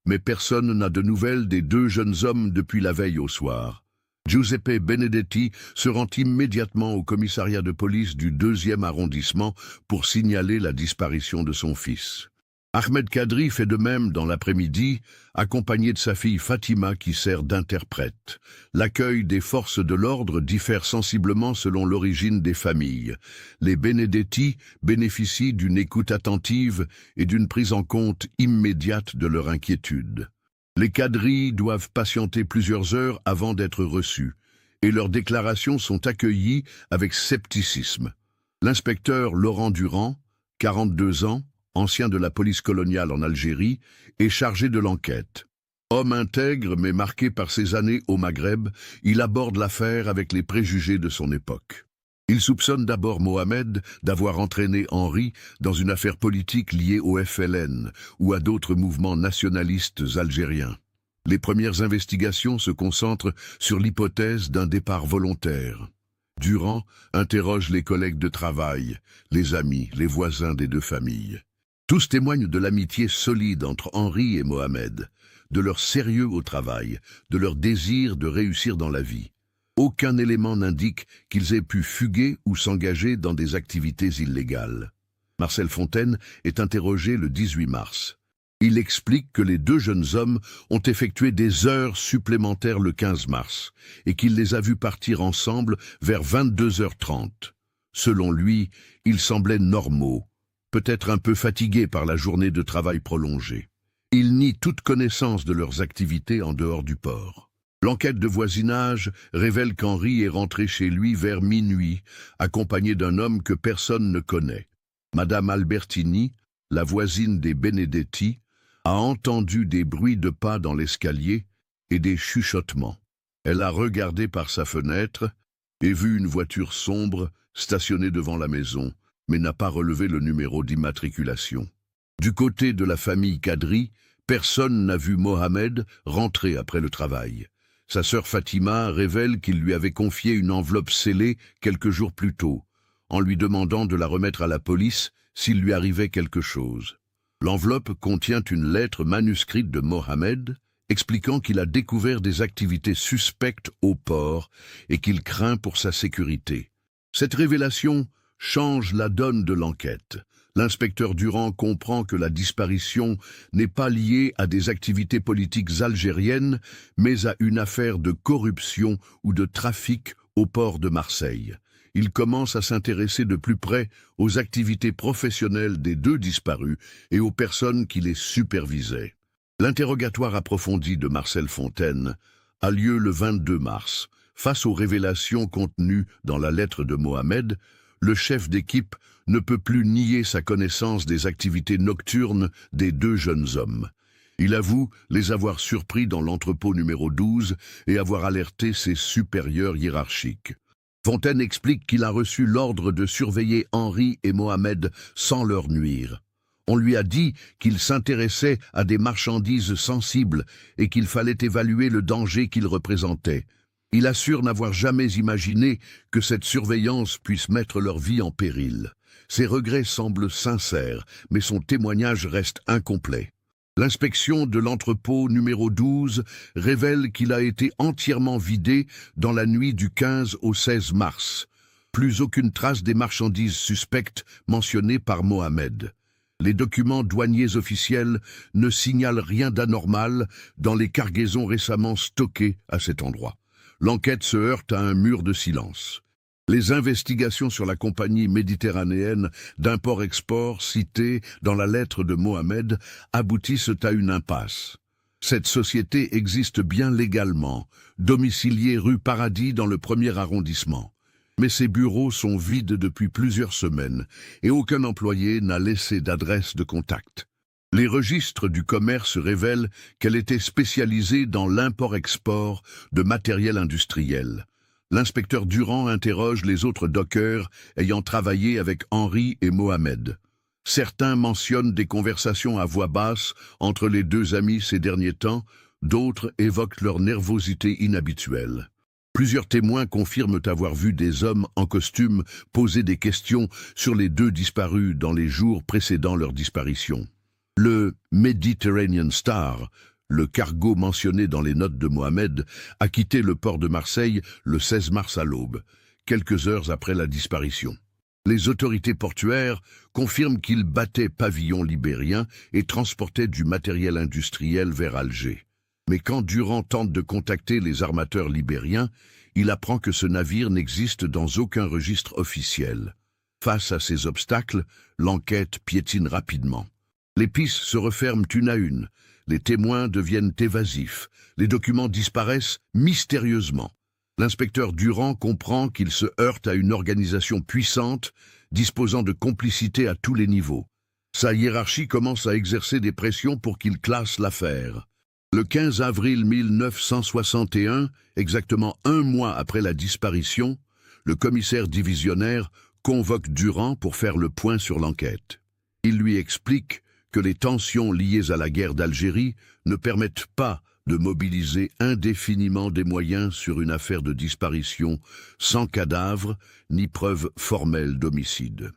mais personne n'a de nouvelles des 2 jeunes hommes depuis la veille au soir. Giuseppe Benedetti se rend immédiatement au commissariat de police du 2e arrondissement pour signaler la disparition de son fils. Ahmed Kadri fait de même dans l'après-midi, accompagné de sa fille Fatima qui sert d'interprète. L'accueil des forces de l'ordre diffère sensiblement selon l'origine des familles. Les Benedetti bénéficient d'une écoute attentive et d'une prise en compte immédiate de leur inquiétude. Les Kadri doivent patienter plusieurs heures avant d'être reçus, et leurs déclarations sont accueillies avec scepticisme. L'inspecteur Laurent Durand, 42 ans, ancien de la police coloniale en Algérie, est chargé de l'enquête. Homme intègre mais marqué par ses années au Maghreb, il aborde l'affaire avec les préjugés de son époque. Il soupçonne d'abord Mohamed d'avoir entraîné Henri dans une affaire politique liée au FLN ou à d'autres mouvements nationalistes algériens. Les premières investigations se concentrent sur l'hypothèse d'un départ volontaire. Durand interroge les collègues de travail, les amis, les voisins des deux familles. Tous témoignent de l'amitié solide entre Henri et Mohamed, de leur sérieux au travail, de leur désir de réussir dans la vie. Aucun élément n'indique qu'ils aient pu fuguer ou s'engager dans des activités illégales. Marcel Fontaine est interrogé le 18 mars. Il explique que les deux jeunes hommes ont effectué des heures supplémentaires le 15 mars et qu'il les a vus partir ensemble vers 22h30. Selon lui, ils semblaient normaux, peut-être un peu fatigués par la journée de travail prolongée. Il nie toute connaissance de leurs activités en dehors du port. L'enquête de voisinage révèle qu'Henri est rentré chez lui vers minuit, accompagné d'un homme que personne ne connaît. Madame Albertini, la voisine des Benedetti, a entendu des bruits de pas dans l'escalier et des chuchotements. Elle a regardé par sa fenêtre et vu une voiture sombre stationnée devant la maison, mais n'a pas relevé le numéro d'immatriculation. Du côté de la famille Kadri, personne n'a vu Mohamed rentrer après le travail. Sa sœur Fatima révèle qu'il lui avait confié une enveloppe scellée quelques jours plus tôt, en lui demandant de la remettre à la police s'il lui arrivait quelque chose. L'enveloppe contient une lettre manuscrite de Mohamed, expliquant qu'il a découvert des activités suspectes au port et qu'il craint pour sa sécurité. Cette révélation change la donne de l'enquête. L'inspecteur Durand comprend que la disparition n'est pas liée à des activités politiques algériennes, mais à une affaire de corruption ou de trafic au port de Marseille. Il commence à s'intéresser de plus près aux activités professionnelles des deux disparus et aux personnes qui les supervisaient. L'interrogatoire approfondi de Marcel Fontaine a lieu le 22 mars. Face aux révélations contenues dans la lettre de Mohamed, le chef d'équipe ne peut plus nier sa connaissance des activités nocturnes des deux jeunes hommes. Il avoue les avoir surpris dans l'entrepôt numéro 12 et avoir alerté ses supérieurs hiérarchiques. Fontaine explique qu'il a reçu l'ordre de surveiller Henri et Mohamed sans leur nuire. On lui a dit qu'il s'intéressait à des marchandises sensibles et qu'il fallait évaluer le danger qu'ils représentaient. Il assure n'avoir jamais imaginé que cette surveillance puisse mettre leur vie en péril. Ses regrets semblent sincères, mais son témoignage reste incomplet. L'inspection de l'entrepôt numéro 12 révèle qu'il a été entièrement vidé dans la nuit du 15 au 16 mars. Plus aucune trace des marchandises suspectes mentionnées par Mohamed. Les documents douaniers officiels ne signalent rien d'anormal dans les cargaisons récemment stockées à cet endroit. L'enquête se heurte à un mur de silence. Les investigations sur la compagnie méditerranéenne d'import-export citée dans la lettre de Mohamed aboutissent à une impasse. Cette société existe bien légalement, domiciliée rue Paradis dans le 1er arrondissement. Mais ses bureaux sont vides depuis plusieurs semaines et aucun employé n'a laissé d'adresse de contact. Les registres du commerce révèlent qu'elle était spécialisée dans l'import-export de matériel industriel. L'inspecteur Durand interroge les autres dockers ayant travaillé avec Henri et Mohamed. Certains mentionnent des conversations à voix basse entre les deux amis ces derniers temps, d'autres évoquent leur nervosité inhabituelle. Plusieurs témoins confirment avoir vu des hommes en costume poser des questions sur les deux disparus dans les jours précédant leur disparition. Le Mediterranean Star, le cargo mentionné dans les notes de Mohamed, a quitté le port de Marseille le 16 mars à l'aube, quelques heures après la disparition. Les autorités portuaires confirment qu'il battait pavillon libérien et transportait du matériel industriel vers Alger. Mais quand Durand tente de contacter les armateurs libériens, il apprend que ce navire n'existe dans aucun registre officiel. Face à ces obstacles, l'enquête piétine rapidement. Les pistes se referment une à une, les témoins deviennent évasifs, les documents disparaissent mystérieusement. L'inspecteur Durand comprend qu'il se heurte à une organisation puissante, disposant de complicité à tous les niveaux. Sa hiérarchie commence à exercer des pressions pour qu'il classe l'affaire. Le 15 avril 1961, exactement un mois après la disparition, le commissaire divisionnaire convoque Durand pour faire le point sur l'enquête. Il lui explique que les tensions liées à la guerre d'Algérie ne permettent pas de mobiliser indéfiniment des moyens sur une affaire de disparition sans cadavre ni preuve formelle d'homicide.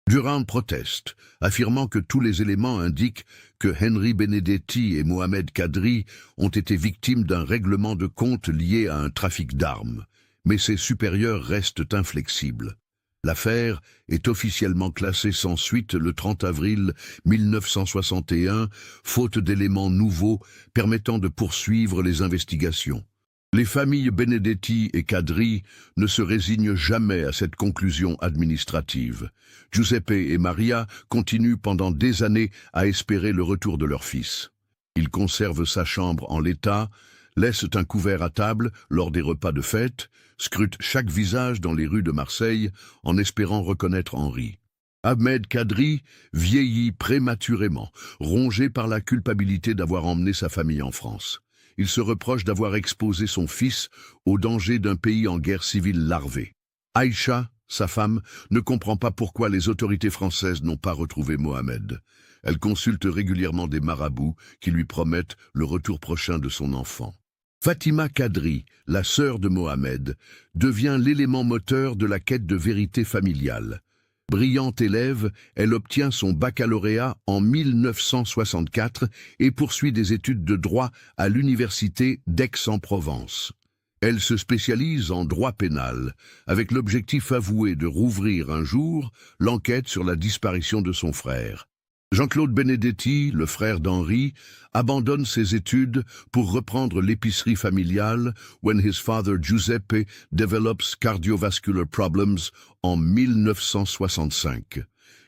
Durand proteste, affirmant que tous les éléments indiquent que Henri Benedetti et Mohamed Kadri ont été victimes d'un règlement de compte lié à un trafic d'armes, mais ses supérieurs restent inflexibles. L'affaire est officiellement classée sans suite le 30 avril 1961, faute d'éléments nouveaux permettant de poursuivre les investigations. Les familles Benedetti et Kadri ne se résignent jamais à cette conclusion administrative. Giuseppe et Maria continuent pendant des années à espérer le retour de leur fils. Ils conservent sa chambre en l'état, laissent un couvert à table lors des repas de fête, scrutent chaque visage dans les rues de Marseille en espérant reconnaître Henri. Ahmed Kadri vieillit prématurément, rongé par la culpabilité d'avoir emmené sa famille en France. Il se reproche d'avoir exposé son fils au danger d'un pays en guerre civile larvée. Aïcha, sa femme, ne comprend pas pourquoi les autorités françaises n'ont pas retrouvé Mohamed. Elle consulte régulièrement des marabouts qui lui promettent le retour prochain de son enfant. Fatima Kadri, la sœur de Mohamed, devient l'élément moteur de la quête de vérité familiale. Brillante élève, elle obtient son baccalauréat en 1964 et poursuit des études de droit à l'université d'Aix-en-Provence. Elle se spécialise en droit pénal, avec l'objectif avoué de rouvrir un jour l'enquête sur la disparition de son frère. Jean-Claude Benedetti, le frère d'Henri, abandonne ses études pour reprendre l'épicerie familiale when his father Giuseppe develops cardiovascular problems en 1965.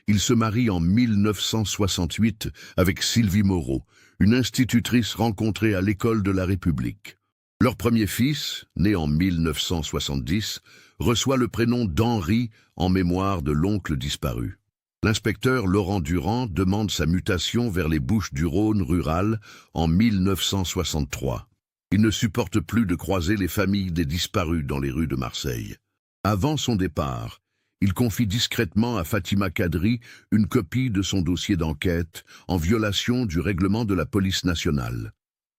Il se marie en 1968 avec Sylvie Moreau, une institutrice rencontrée à l'école de la République. Leur premier fils, né en 1970, reçoit le prénom d'Henri en mémoire de l'oncle disparu. L'inspecteur Laurent Durand demande sa mutation vers les Bouches-du-Rhône rurales en 1963. Il ne supporte plus de croiser les familles des disparus dans les rues de Marseille. Avant son départ, il confie discrètement à Fatima Kadri une copie de son dossier d'enquête en violation du règlement de la police nationale.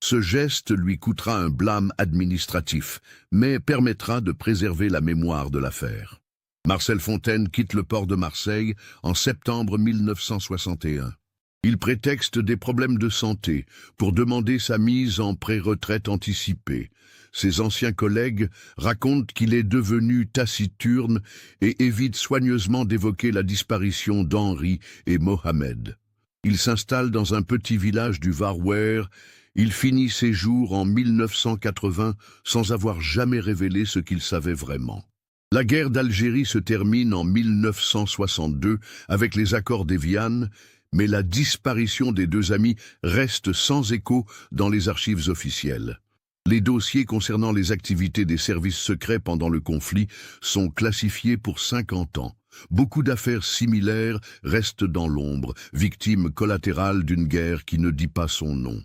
Ce geste lui coûtera un blâme administratif, mais permettra de préserver la mémoire de l'affaire. Marcel Fontaine quitte le port de Marseille en septembre 1961. Il prétexte des problèmes de santé pour demander sa mise en pré-retraite anticipée. Ses anciens collègues racontent qu'il est devenu taciturne et évite soigneusement d'évoquer la disparition d'Henri et Mohamed. Il s'installe dans un petit village du Var-Wer. Il finit ses jours en 1980 sans avoir jamais révélé ce qu'il savait vraiment. La guerre d'Algérie se termine en 1962 avec les accords d'Évian, mais la disparition des deux amis reste sans écho dans les archives officielles. Les dossiers concernant les activités des services secrets pendant le conflit sont classifiés pour 50 ans. Beaucoup d'affaires similaires restent dans l'ombre, victimes collatérales d'une guerre qui ne dit pas son nom.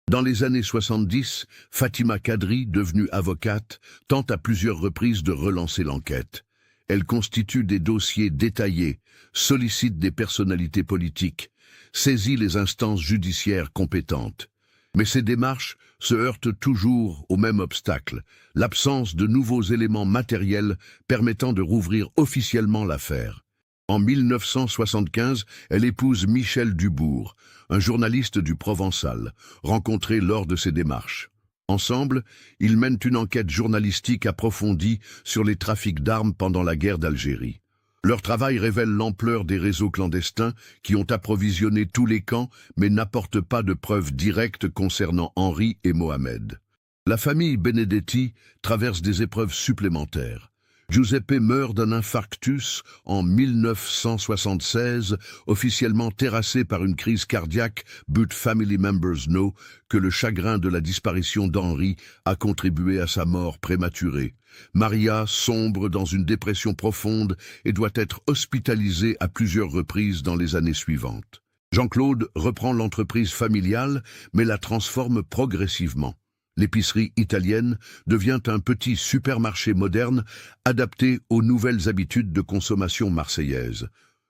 Dans les années 70, Fatima Kadri, devenue avocate, tente à plusieurs reprises de relancer l'enquête. Elle constitue des dossiers détaillés, sollicite des personnalités politiques, saisit les instances judiciaires compétentes. Mais ces démarches se heurtent toujours au même obstacle, l'absence de nouveaux éléments matériels permettant de rouvrir officiellement l'affaire. En 1975, elle épouse Michel Dubourg, un journaliste du Provençal, rencontré lors de ses démarches. Ensemble, ils mènent une enquête journalistique approfondie sur les trafics d'armes pendant la guerre d'Algérie. Leur travail révèle l'ampleur des réseaux clandestins qui ont approvisionné tous les camps mais n'apportent pas de preuves directes concernant Henri et Mohamed. La famille Benedetti traverse des épreuves supplémentaires. Giuseppe meurt d'un infarctus en 1976, officiellement terrassé par une crise cardiaque, but family members know que le chagrin de la disparition d'Henri a contribué à sa mort prématurée. Maria sombre dans une dépression profonde et doit être hospitalisée à plusieurs reprises dans les années suivantes. Jean-Claude reprend l'entreprise familiale, mais la transforme progressivement. L'épicerie italienne devient un petit supermarché moderne adapté aux nouvelles habitudes de consommation marseillaises.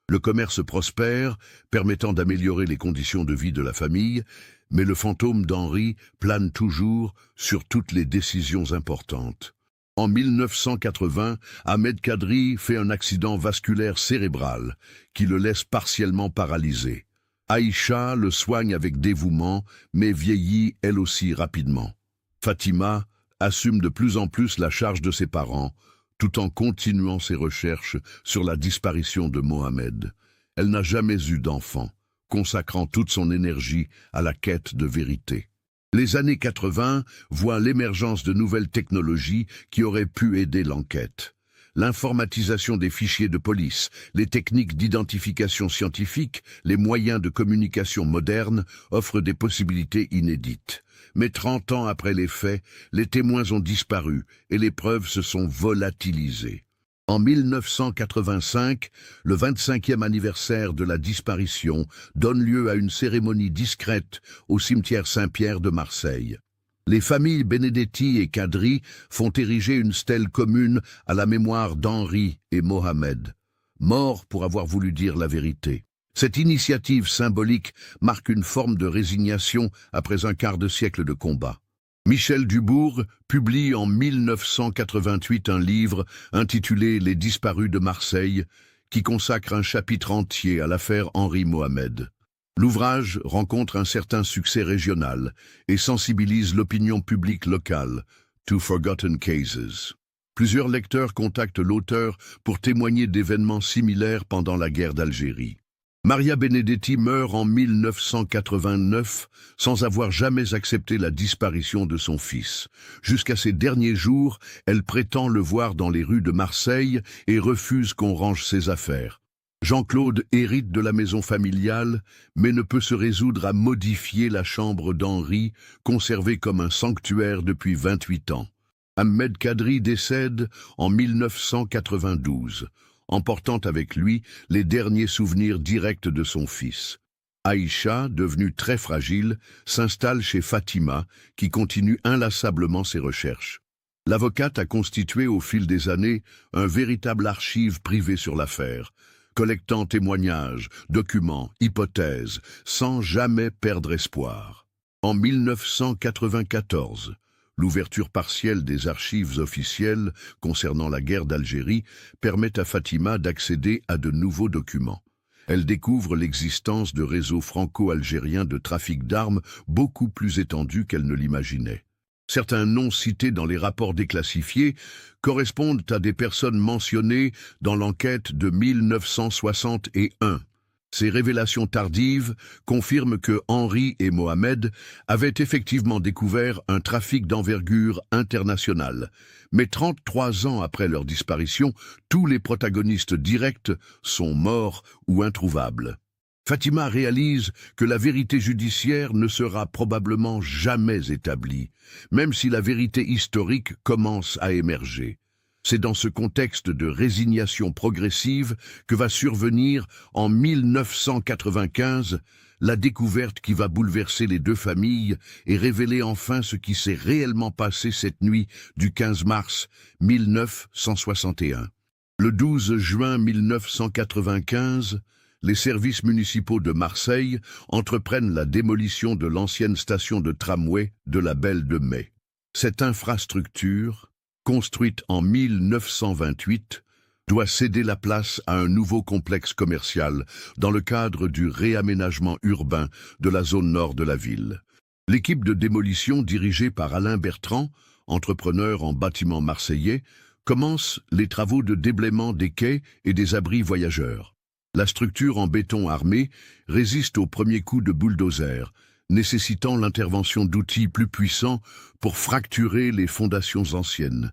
Le commerce prospère, permettant d'améliorer les conditions de vie de la famille, mais le fantôme d'Henri plane toujours sur toutes les décisions importantes. En 1980, Ahmed Kadri fait un accident vasculaire cérébral qui le laisse partiellement paralysé. Aïcha le soigne avec dévouement, mais vieillit elle aussi rapidement. Fatima assume de plus en plus la charge de ses parents, tout en continuant ses recherches sur la disparition de Mohamed. Elle n'a jamais eu d'enfant, consacrant toute son énergie à la quête de vérité. Les années 80 voient l'émergence de nouvelles technologies qui auraient pu aider l'enquête. L'informatisation des fichiers de police, les techniques d'identification scientifique, les moyens de communication modernes offrent des possibilités inédites. Mais 30 ans après les faits, les témoins ont disparu et les preuves se sont volatilisées. En 1985, le 25e anniversaire de la disparition donne lieu à une cérémonie discrète au cimetière Saint-Pierre de Marseille. Les familles Benedetti et Kadri font ériger une stèle commune à la mémoire d'Henri et Mohamed, morts pour avoir voulu dire la vérité. Cette initiative symbolique marque une forme de résignation après un quart de siècle de combat. Michel Dubourg publie en 1988 un livre intitulé « Les disparus de Marseille » qui consacre un chapitre entier à l'affaire Henri Mohamed. L'ouvrage rencontre un certain succès régional et sensibilise l'opinion publique locale, to forgotten cases. Plusieurs lecteurs contactent l'auteur pour témoigner d'événements similaires pendant la guerre d'Algérie. Maria Benedetti meurt en 1989 sans avoir jamais accepté la disparition de son fils. Jusqu'à ses derniers jours, elle prétend le voir dans les rues de Marseille et refuse qu'on range ses affaires. Jean-Claude hérite de la maison familiale, mais ne peut se résoudre à modifier la chambre d'Henri, conservée comme un sanctuaire depuis 28 ans. Ahmed Kadri décède en 1992. Emportant avec lui les derniers souvenirs directs de son fils. Aïcha, devenue très fragile, s'installe chez Fatima, qui continue inlassablement ses recherches. L'avocate a constitué au fil des années un véritable archive privée sur l'affaire, collectant témoignages, documents, hypothèses, sans jamais perdre espoir. En 1994, l'ouverture partielle des archives officielles concernant la guerre d'Algérie permet à Fatima d'accéder à de nouveaux documents. Elle découvre l'existence de réseaux franco-algériens de trafic d'armes beaucoup plus étendus qu'elle ne l'imaginait. Certains noms cités dans les rapports déclassifiés correspondent à des personnes mentionnées dans l'enquête de 1961. Ces révélations tardives confirment que Henri et Mohamed avaient effectivement découvert un trafic d'envergure internationale. Mais 33 ans après leur disparition, tous les protagonistes directs sont morts ou introuvables. Fatima réalise que la vérité judiciaire ne sera probablement jamais établie, même si la vérité historique commence à émerger. C'est dans ce contexte de résignation progressive que va survenir, en 1995, la découverte qui va bouleverser les deux familles et révéler enfin ce qui s'est réellement passé cette nuit du 15 mars 1961. Le 12 juin 1995, les services municipaux de Marseille entreprennent la démolition de l'ancienne station de tramway de la Belle de Mai. Cette infrastructure, construite en 1928, doit céder la place à un nouveau complexe commercial dans le cadre du réaménagement urbain de la zone nord de la ville. L'équipe de démolition dirigée par Alain Bertrand, entrepreneur en bâtiment marseillais, Commencent les travaux de déblaiement des quais et des abris voyageurs. La structure en béton armé résiste aux premiers coups de bulldozer, nécessitant l'intervention d'outils plus puissants pour fracturer les fondations anciennes.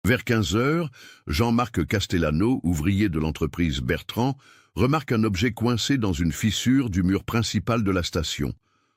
Vers 15 heures, Jean-Marc Castellano, ouvrier de l'entreprise Bertrand, remarque un objet coincé dans une fissure du mur principal de la station.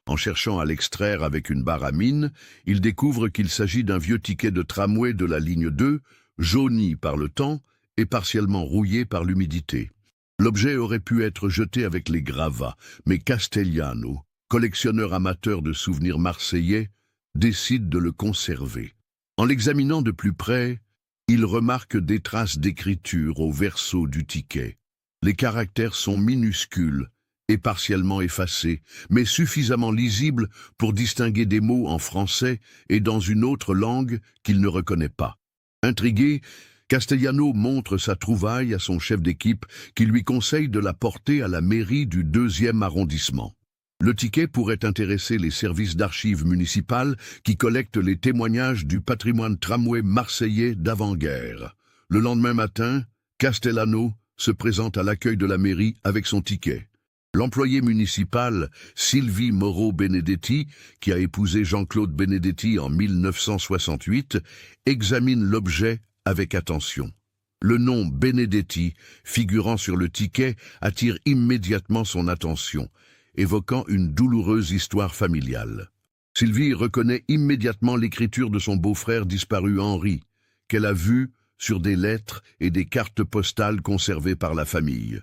En cherchant à l'extraire avec une barre à mine, il découvre qu'il s'agit d'un vieux ticket de tramway de la ligne 2, jauni par le temps et partiellement rouillé par l'humidité. L'objet aurait pu être jeté avec les gravats, mais Castellano, collectionneur amateur de souvenirs marseillais, décide de le conserver. En l'examinant de plus près, il remarque des traces d'écriture au verso du ticket. Les caractères sont minuscules et partiellement effacés, mais suffisamment lisibles pour distinguer des mots en français et dans une autre langue qu'il ne reconnaît pas. Intrigué, Castellano montre sa trouvaille à son chef d'équipe qui lui conseille de la porter à la mairie du 2e arrondissement. Le ticket pourrait intéresser les services d'archives municipales qui collectent les témoignages du patrimoine tramway marseillais d'avant-guerre. Le lendemain matin, Castellano se présente à l'accueil de la mairie avec son ticket. L'employé municipal Sylvie Moreau-Benedetti, qui a épousé Jean-Claude Benedetti en 1968, examine l'objet avec attention. Le nom Benedetti, figurant sur le ticket, attire immédiatement son attention, évoquant une douloureuse histoire familiale. Sylvie reconnaît immédiatement l'écriture de son beau-frère disparu Henri, qu'elle a vu sur des lettres et des cartes postales conservées par la famille.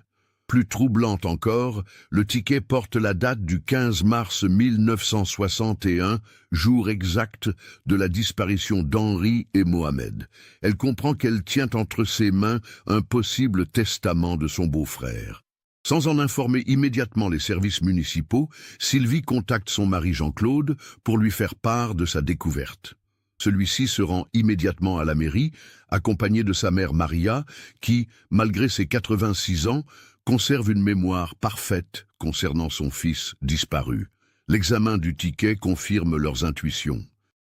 Plus troublante encore, le ticket porte la date du 15 mars 1961, jour exact de la disparition d'Henri et Mohamed. Elle comprend qu'elle tient entre ses mains un possible testament de son beau-frère. Sans en informer immédiatement les services municipaux, Sylvie contacte son mari Jean-Claude pour lui faire part de sa découverte. Celui-ci se rend immédiatement à la mairie, accompagné de sa mère Maria, qui, malgré ses 86 ans, conserve une mémoire parfaite concernant son fils disparu. L'examen du ticket confirme leurs intuitions.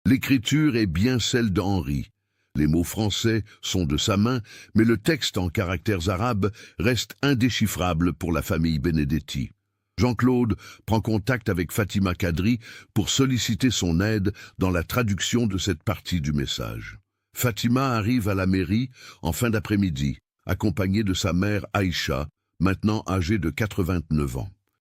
L'écriture est bien celle d'Henri. Les mots français sont de sa main, mais le texte en caractères arabes reste indéchiffrable pour la famille Benedetti. Jean-Claude prend contact avec Fatima Kadri pour solliciter son aide dans la traduction de cette partie du message. Fatima arrive à la mairie en fin d'après-midi, accompagnée de sa mère Aïcha, maintenant âgée de 89 ans.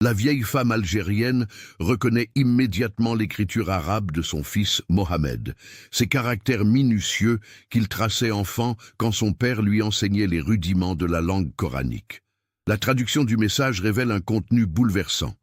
La vieille femme algérienne reconnaît immédiatement l'écriture arabe de son fils Mohamed, ces caractères minutieux qu'il traçait enfant quand son père lui enseignait les rudiments de la langue coranique. La traduction du message révèle un contenu bouleversant.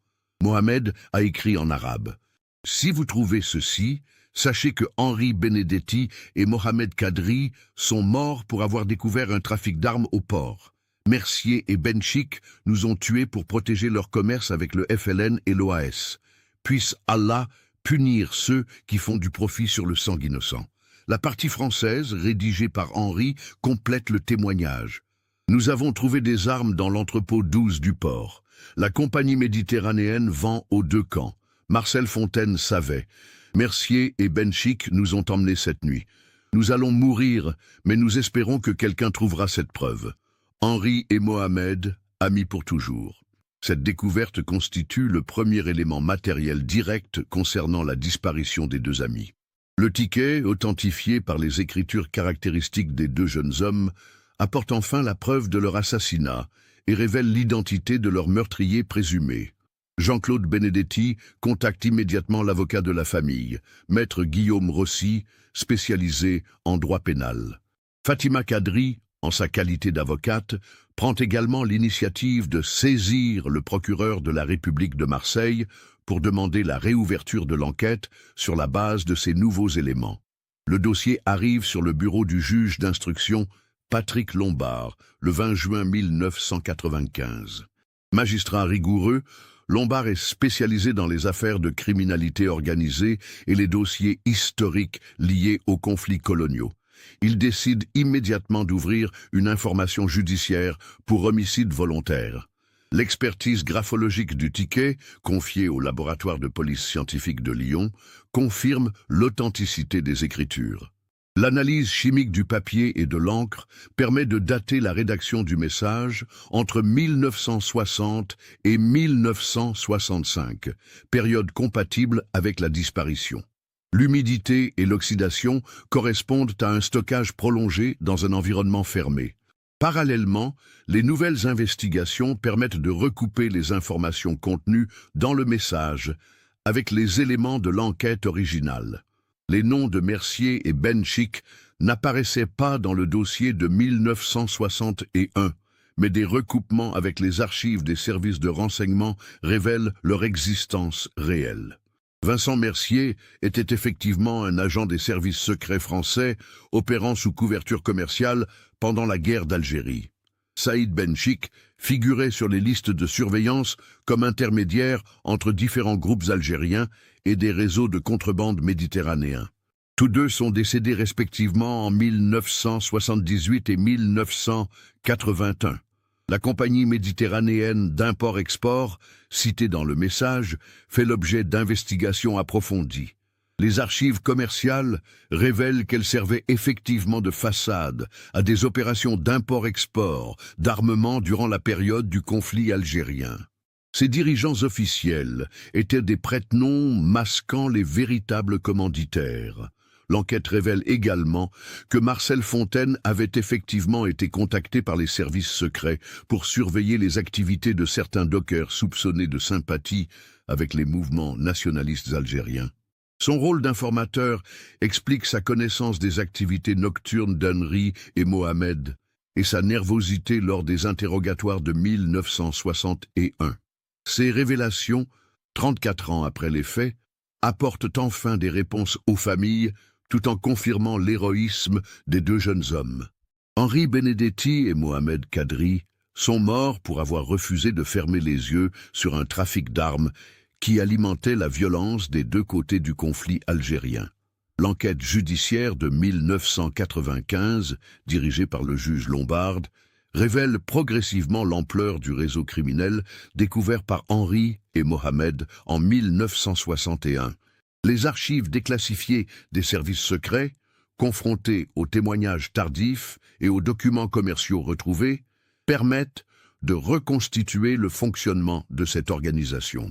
Mohamed a écrit en arabe. « Si vous trouvez ceci, sachez que Henri Benedetti et Mohamed Kadri sont morts pour avoir découvert un trafic d'armes au port. Mercier et Benchik nous ont tués pour protéger leur commerce avec le FLN et l'OAS. Puisse Allah punir ceux qui font du profit sur le sang innocent. » La partie française, rédigée par Henri, complète le témoignage. Nous avons trouvé des armes dans l'entrepôt 12 du port. La compagnie méditerranéenne vend aux deux camps. Marcel Fontaine savait. Mercier et Benchik nous ont emmenés cette nuit. Nous allons mourir, mais nous espérons que quelqu'un trouvera cette preuve. Henri et Mohamed, amis pour toujours. Cette découverte constitue le premier élément matériel direct concernant la disparition des deux amis. Le ticket, authentifié par les écritures caractéristiques des deux jeunes hommes, apporte enfin la preuve de leur assassinat et révèle l'identité de leur meurtrier présumé. Jean-Claude Benedetti contacte immédiatement l'avocat de la famille, maître Guillaume Rossi, spécialisé en droit pénal. Fatima Kadri, en sa qualité d'avocate, prend également l'initiative de saisir le procureur de la République de Marseille pour demander la réouverture de l'enquête sur la base de ces nouveaux éléments. Le dossier arrive sur le bureau du juge d'instruction Patrick Lombard, le 20 juin 1995. Magistrat rigoureux, Lombard est spécialisé dans les affaires de criminalité organisée et les dossiers historiques liés aux conflits coloniaux. Il décide immédiatement d'ouvrir une information judiciaire pour homicide volontaire. L'expertise graphologique du ticket, confiée au laboratoire de police scientifique de Lyon, confirme l'authenticité des écritures. L'analyse chimique du papier et de l'encre permet de dater la rédaction du message entre 1960 et 1965, période compatible avec la disparition. L'humidité et l'oxydation correspondent à un stockage prolongé dans un environnement fermé. Parallèlement, les nouvelles investigations permettent de recouper les informations contenues dans le message avec les éléments de l'enquête originale. Les noms de Mercier et Benchik n'apparaissaient pas dans le dossier de 1961, mais des recoupements avec les archives des services de renseignement révèlent leur existence réelle. Vincent Mercier était effectivement un agent des services secrets français opérant sous couverture commerciale pendant la guerre d'Algérie. Saïd Benchik figurait sur les listes de surveillance comme intermédiaire entre différents groupes algériens et des réseaux de contrebande méditerranéens. Tous deux sont décédés respectivement en 1978 et 1981. La compagnie méditerranéenne d'import-export, citée dans le message, fait l'objet d'investigations approfondies. Les archives commerciales révèlent qu'elle servait effectivement de façade à des opérations d'import-export d'armement durant la période du conflit algérien. Ces dirigeants officiels étaient des prête-noms masquant les véritables commanditaires. L'enquête révèle également que Marcel Fontaine avait effectivement été contacté par les services secrets pour surveiller les activités de certains dockers soupçonnés de sympathie avec les mouvements nationalistes algériens. Son rôle d'informateur explique sa connaissance des activités nocturnes d'Henri et Mohamed et sa nervosité lors des interrogatoires de 1961. Ces révélations, 34 ans après les faits, apportent enfin des réponses aux familles tout en confirmant l'héroïsme des deux jeunes hommes. Henri Benedetti et Mohamed Kadri sont morts pour avoir refusé de fermer les yeux sur un trafic d'armes qui alimentait la violence des deux côtés du conflit algérien. L'enquête judiciaire de 1995, dirigée par le juge Lombard, révèle progressivement l'ampleur du réseau criminel découvert par Henri et Mohamed en 1961. Les archives déclassifiées des services secrets, confrontées aux témoignages tardifs et aux documents commerciaux retrouvés, permettent de reconstituer le fonctionnement de cette organisation.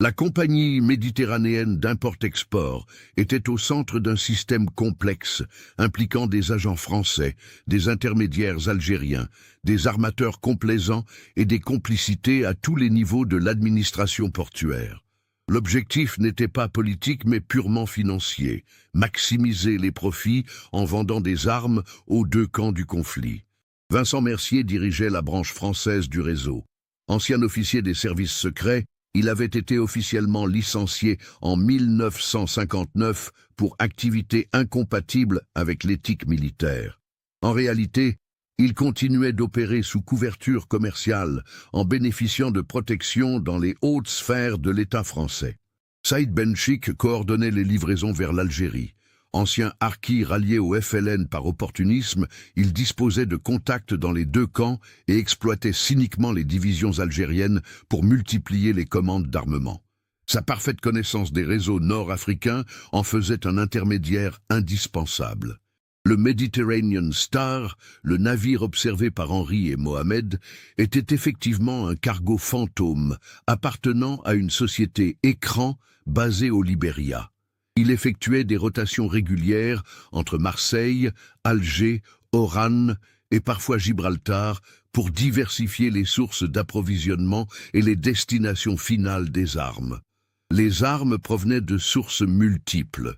La compagnie méditerranéenne d'import-export était au centre d'un système complexe impliquant des agents français, des intermédiaires algériens, des armateurs complaisants et des complicités à tous les niveaux de l'administration portuaire. L'objectif n'était pas politique mais purement financier, maximiser les profits en vendant des armes aux deux camps du conflit. Vincent Mercier dirigeait la branche française du réseau. Ancien officier des services secrets, il avait été officiellement licencié en 1959 pour activités incompatibles avec l'éthique militaire. En réalité, il continuait d'opérer sous couverture commerciale en bénéficiant de protection dans les hautes sphères de l'État français. Saïd Benchik coordonnait les livraisons vers l'Algérie. Ancien harki rallié au FLN par opportunisme, il disposait de contacts dans les deux camps et exploitait cyniquement les divisions algériennes pour multiplier les commandes d'armement. Sa parfaite connaissance des réseaux nord-africains en faisait un intermédiaire indispensable. Le Mediterranean Star, le navire observé par Henri et Mohamed, était effectivement un cargo fantôme appartenant à une société écran basée au Libéria. Il effectuait des rotations régulières entre Marseille, Alger, Oran et parfois Gibraltar pour diversifier les sources d'approvisionnement et les destinations finales des armes. Les armes provenaient de sources multiples.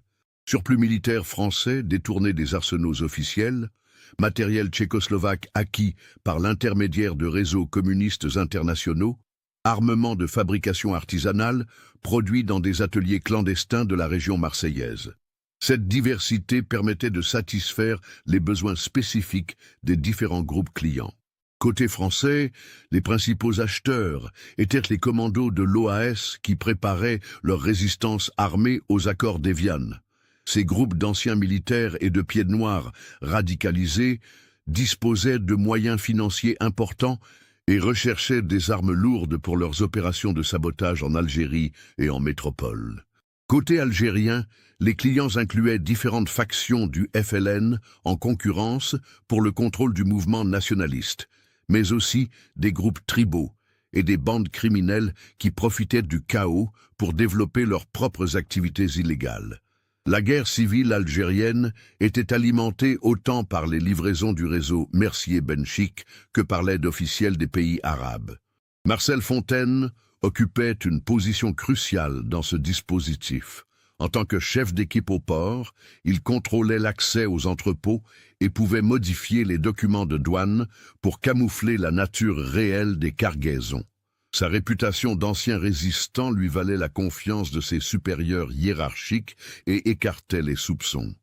Surplus militaire français détourné des arsenaux officiels, matériel tchécoslovaque acquis par l'intermédiaire de réseaux communistes internationaux, armement de fabrication artisanale produit dans des ateliers clandestins de la région marseillaise. Cette diversité permettait de satisfaire les besoins spécifiques des différents groupes clients. Côté français, les principaux acheteurs étaient les commandos de l'OAS qui préparaient leur résistance armée aux accords d'Évian. Ces groupes d'anciens militaires et de pieds noirs radicalisés disposaient de moyens financiers importants et recherchaient des armes lourdes pour leurs opérations de sabotage en Algérie et en métropole. Côté algérien, les clients incluaient différentes factions du FLN en concurrence pour le contrôle du mouvement nationaliste, mais aussi des groupes tribaux et des bandes criminelles qui profitaient du chaos pour développer leurs propres activités illégales. La guerre civile algérienne était alimentée autant par les livraisons du réseau Mercier-Benchik que par l'aide officielle des pays arabes. Marcel Fontaine occupait une position cruciale dans ce dispositif. En tant que chef d'équipe au port, il contrôlait l'accès aux entrepôts et pouvait modifier les documents de douane pour camoufler la nature réelle des cargaisons. Sa réputation d'ancien résistant lui valait la confiance de ses supérieurs hiérarchiques et écartait les soupçons.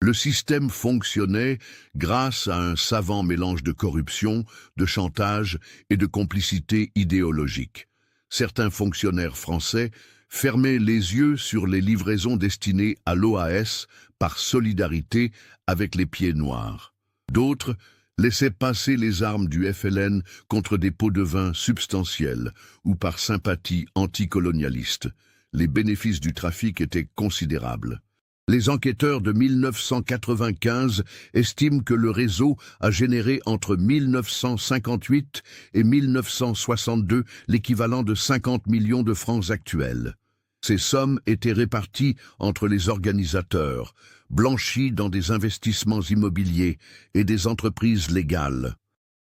Le système fonctionnait grâce à un savant mélange de corruption, de chantage et de complicité idéologique. Certains fonctionnaires français fermaient les yeux sur les livraisons destinées à l'OAS par solidarité avec les pieds noirs. D'autres laissaient passer les armes du FLN contre des pots de vin substantiels ou par sympathie anticolonialiste. Les bénéfices du trafic étaient considérables. Les enquêteurs de 1995 estiment que le réseau a généré entre 1958 et 1962 l'équivalent de 50 millions de francs actuels. Ces sommes étaient réparties entre les organisateurs, blanchies dans des investissements immobiliers et des entreprises légales.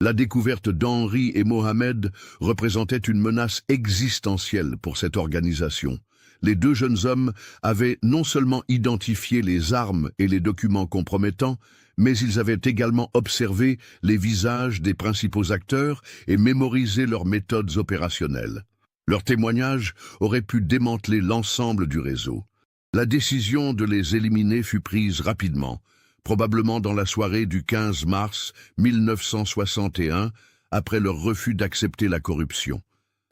La découverte d'Henri et Mohamed représentait une menace existentielle pour cette organisation. Les deux jeunes hommes avaient non seulement identifié les armes et les documents compromettants, mais ils avaient également observé les visages des principaux acteurs et mémorisé leurs méthodes opérationnelles. Leurs témoignages auraient pu démanteler l'ensemble du réseau. La décision de les éliminer fut prise rapidement, probablement dans la soirée du 15 mars 1961, après leur refus d'accepter la corruption.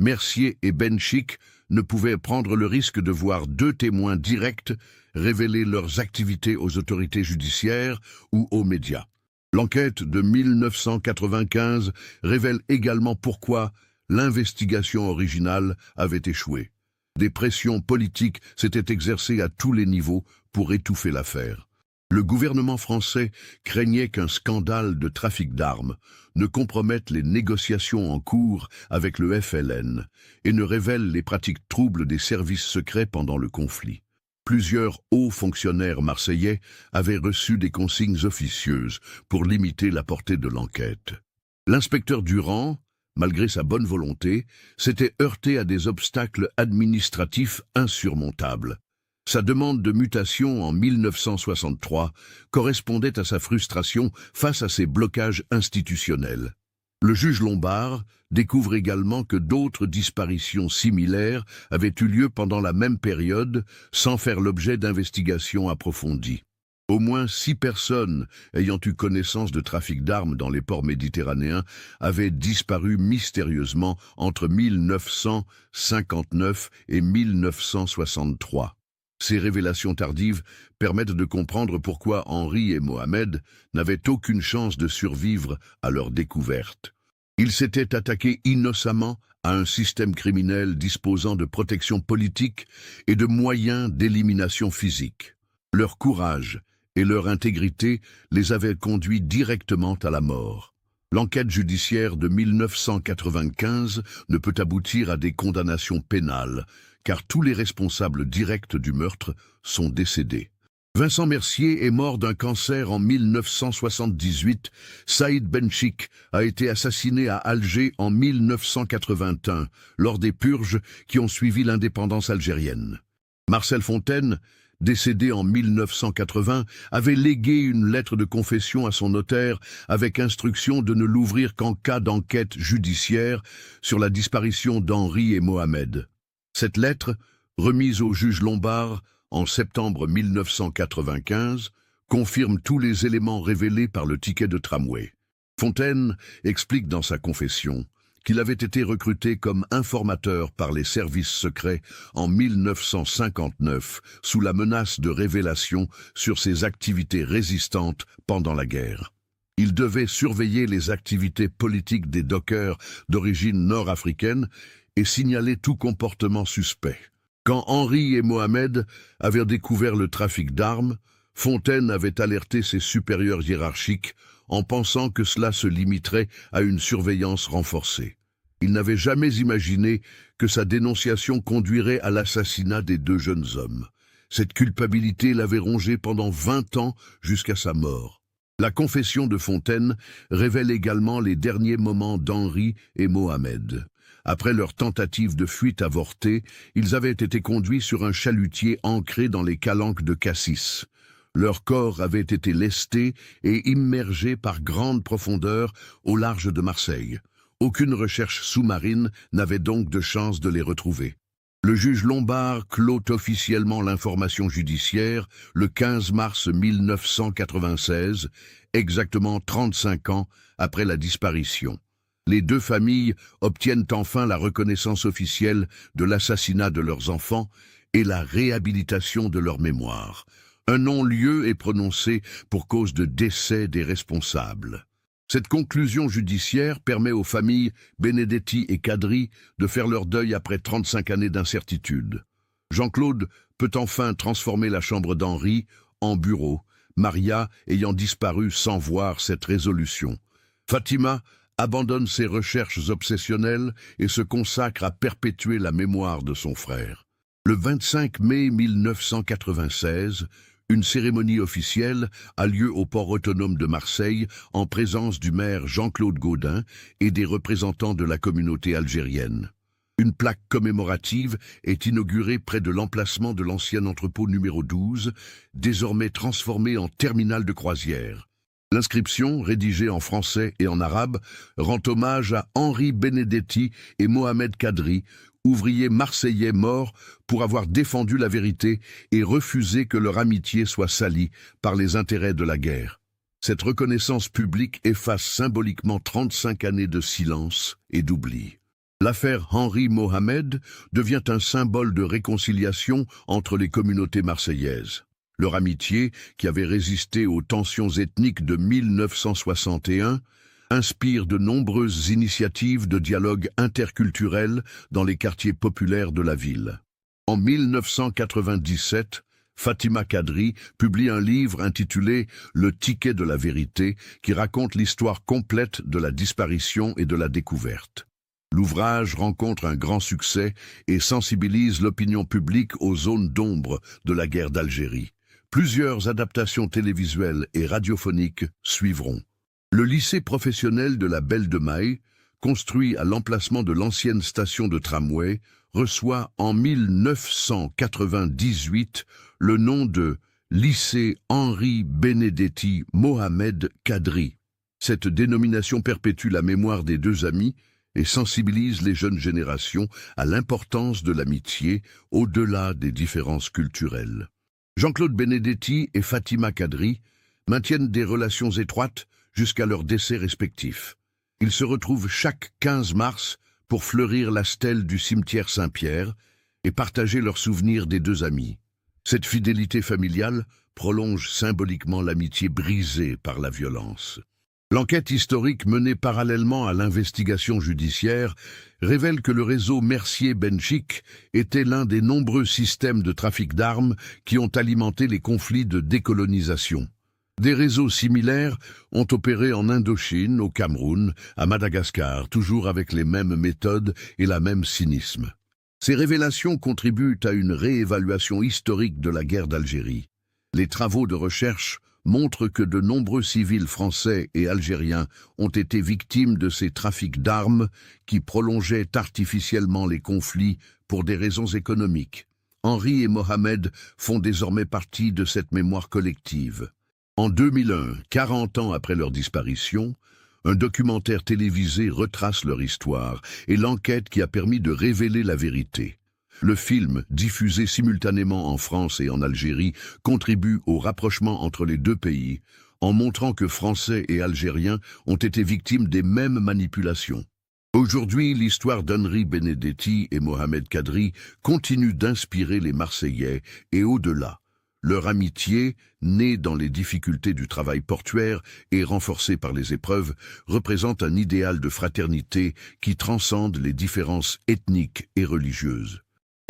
Mercier et Benchik ne pouvaient prendre le risque de voir deux témoins directs révéler leurs activités aux autorités judiciaires ou aux médias. L'enquête de 1995 révèle également pourquoi l'investigation originale avait échoué. Des pressions politiques s'étaient exercées à tous les niveaux pour étouffer l'affaire. Le gouvernement français craignait qu'un scandale de trafic d'armes ne compromette les négociations en cours avec le FLN et ne révèle les pratiques troubles des services secrets pendant le conflit. Plusieurs hauts fonctionnaires marseillais avaient reçu des consignes officieuses pour limiter la portée de l'enquête. L'inspecteur Durand, malgré sa bonne volonté, s'était heurté à des obstacles administratifs insurmontables. Sa demande de mutation en 1963 correspondait à sa frustration face à ces blocages institutionnels. Le juge Lombard découvre également que d'autres disparitions similaires avaient eu lieu pendant la même période sans faire l'objet d'investigations approfondies. Au moins 6 personnes ayant eu connaissance de trafic d'armes dans les ports méditerranéens avaient disparu mystérieusement entre 1959 et 1963. Ces révélations tardives permettent de comprendre pourquoi Henri et Mohamed n'avaient aucune chance de survivre à leur découverte. Ils s'étaient attaqués innocemment à un système criminel disposant de protection politique et de moyens d'élimination physique. Leur courage et leur intégrité les avaient conduits directement à la mort. L'enquête judiciaire de 1995 ne peut aboutir à des condamnations pénales, car tous les responsables directs du meurtre sont décédés. Vincent Mercier est mort d'un cancer en 1978. Saïd Benchik a été assassiné à Alger en 1981, lors des purges qui ont suivi l'indépendance algérienne. Marcel Fontaine, décédé en 1980, avait légué une lettre de confession à son notaire avec instruction de ne l'ouvrir qu'en cas d'enquête judiciaire sur la disparition d'Henri et Mohamed. Cette lettre, remise au juge Lombard en septembre 1995, confirme tous les éléments révélés par le ticket de tramway. Fontaine explique dans sa confession qu'il avait été recruté comme informateur par les services secrets en 1959 sous la menace de révélations sur ses activités résistantes pendant la guerre. Il devait surveiller les activités politiques des dockers d'origine nord-africaine et signaler tout comportement suspect. Quand Henri et Mohamed avaient découvert le trafic d'armes, Fontaine avait alerté ses supérieurs hiérarchiques en pensant que cela se limiterait à une surveillance renforcée. Il n'avait jamais imaginé que sa dénonciation conduirait à l'assassinat des deux jeunes hommes. Cette culpabilité l'avait rongé pendant 20 ans jusqu'à sa mort. La confession de Fontaine révèle également les derniers moments d'Henri et Mohamed. Après leur tentative de fuite avortée, ils avaient été conduits sur un chalutier ancré dans les calanques de Cassis. Leur corps avait été lesté et immergé par grande profondeur au large de Marseille. Aucune recherche sous-marine n'avait donc de chance de les retrouver. Le juge Lombard clôt officiellement l'information judiciaire le 15 mars 1996, exactement 35 ans après la disparition. Les deux familles obtiennent enfin la reconnaissance officielle de l'assassinat de leurs enfants et la réhabilitation de leur mémoire. Un non-lieu est prononcé pour cause de décès des responsables. Cette conclusion judiciaire permet aux familles Benedetti et Kadri de faire leur deuil après 35 années d'incertitude. Jean-Claude peut enfin transformer la chambre d'Henri en bureau, Maria ayant disparu sans voir cette résolution. Fatima abandonne ses recherches obsessionnelles et se consacre à perpétuer la mémoire de son frère. Le 25 mai 1996, une cérémonie officielle a lieu au port autonome de Marseille en présence du maire Jean-Claude Gaudin et des représentants de la communauté algérienne. Une plaque commémorative est inaugurée près de l'emplacement de l'ancien entrepôt numéro 12, désormais transformé en terminal de croisière. L'inscription, rédigée en français et en arabe, rend hommage à Henri Benedetti et Mohamed Kadri, ouvriers marseillais morts pour avoir défendu la vérité et refusé que leur amitié soit salie par les intérêts de la guerre. Cette reconnaissance publique efface symboliquement 35 années de silence et d'oubli. L'affaire Henri Mohamed devient un symbole de réconciliation entre les communautés marseillaises. Leur amitié, qui avait résisté aux tensions ethniques de 1961, inspire de nombreuses initiatives de dialogue interculturel dans les quartiers populaires de la ville. En 1997, Fatima Kadri publie un livre intitulé « Le ticket de la vérité » qui raconte l'histoire complète de la disparition et de la découverte. L'ouvrage rencontre un grand succès et sensibilise l'opinion publique aux zones d'ombre de la guerre d'Algérie. Plusieurs adaptations télévisuelles et radiophoniques suivront. Le lycée professionnel de la Belle de Mai, construit à l'emplacement de l'ancienne station de tramway, reçoit en 1998 le nom de lycée Henri Benedetti Mohamed Kadri. Cette dénomination perpétue la mémoire des deux amis et sensibilise les jeunes générations à l'importance de l'amitié au-delà des différences culturelles. Jean-Claude Benedetti et Fatima Kadri maintiennent des relations étroites jusqu'à leur décès respectifs. Ils se retrouvent chaque 15 mars pour fleurir la stèle du cimetière Saint-Pierre et partager leurs souvenirs des deux amis. Cette fidélité familiale prolonge symboliquement l'amitié brisée par la violence. L'enquête historique menée parallèlement à l'investigation judiciaire révèle que le réseau Mercier-Benchik était l'un des nombreux systèmes de trafic d'armes qui ont alimenté les conflits de décolonisation. Des réseaux similaires ont opéré en Indochine, au Cameroun, à Madagascar, toujours avec les mêmes méthodes et la même cynisme. Ces révélations contribuent à une réévaluation historique de la guerre d'Algérie. Les travaux de recherche montrent que de nombreux civils français et algériens ont été victimes de ces trafics d'armes qui prolongeaient artificiellement les conflits pour des raisons économiques. Henri et Mohamed font désormais partie de cette mémoire collective. En 2001, 40 ans après leur disparition, un documentaire télévisé retrace leur histoire et l'enquête qui a permis de révéler la vérité. Le film, diffusé simultanément en France et en Algérie, contribue au rapprochement entre les deux pays, en montrant que Français et Algériens ont été victimes des mêmes manipulations. Aujourd'hui, l'histoire d'Henri Benedetti et Mohamed Kadri continue d'inspirer les Marseillais et au-delà. Leur amitié, née dans les difficultés du travail portuaire et renforcée par les épreuves, représente un idéal de fraternité qui transcende les différences ethniques et religieuses.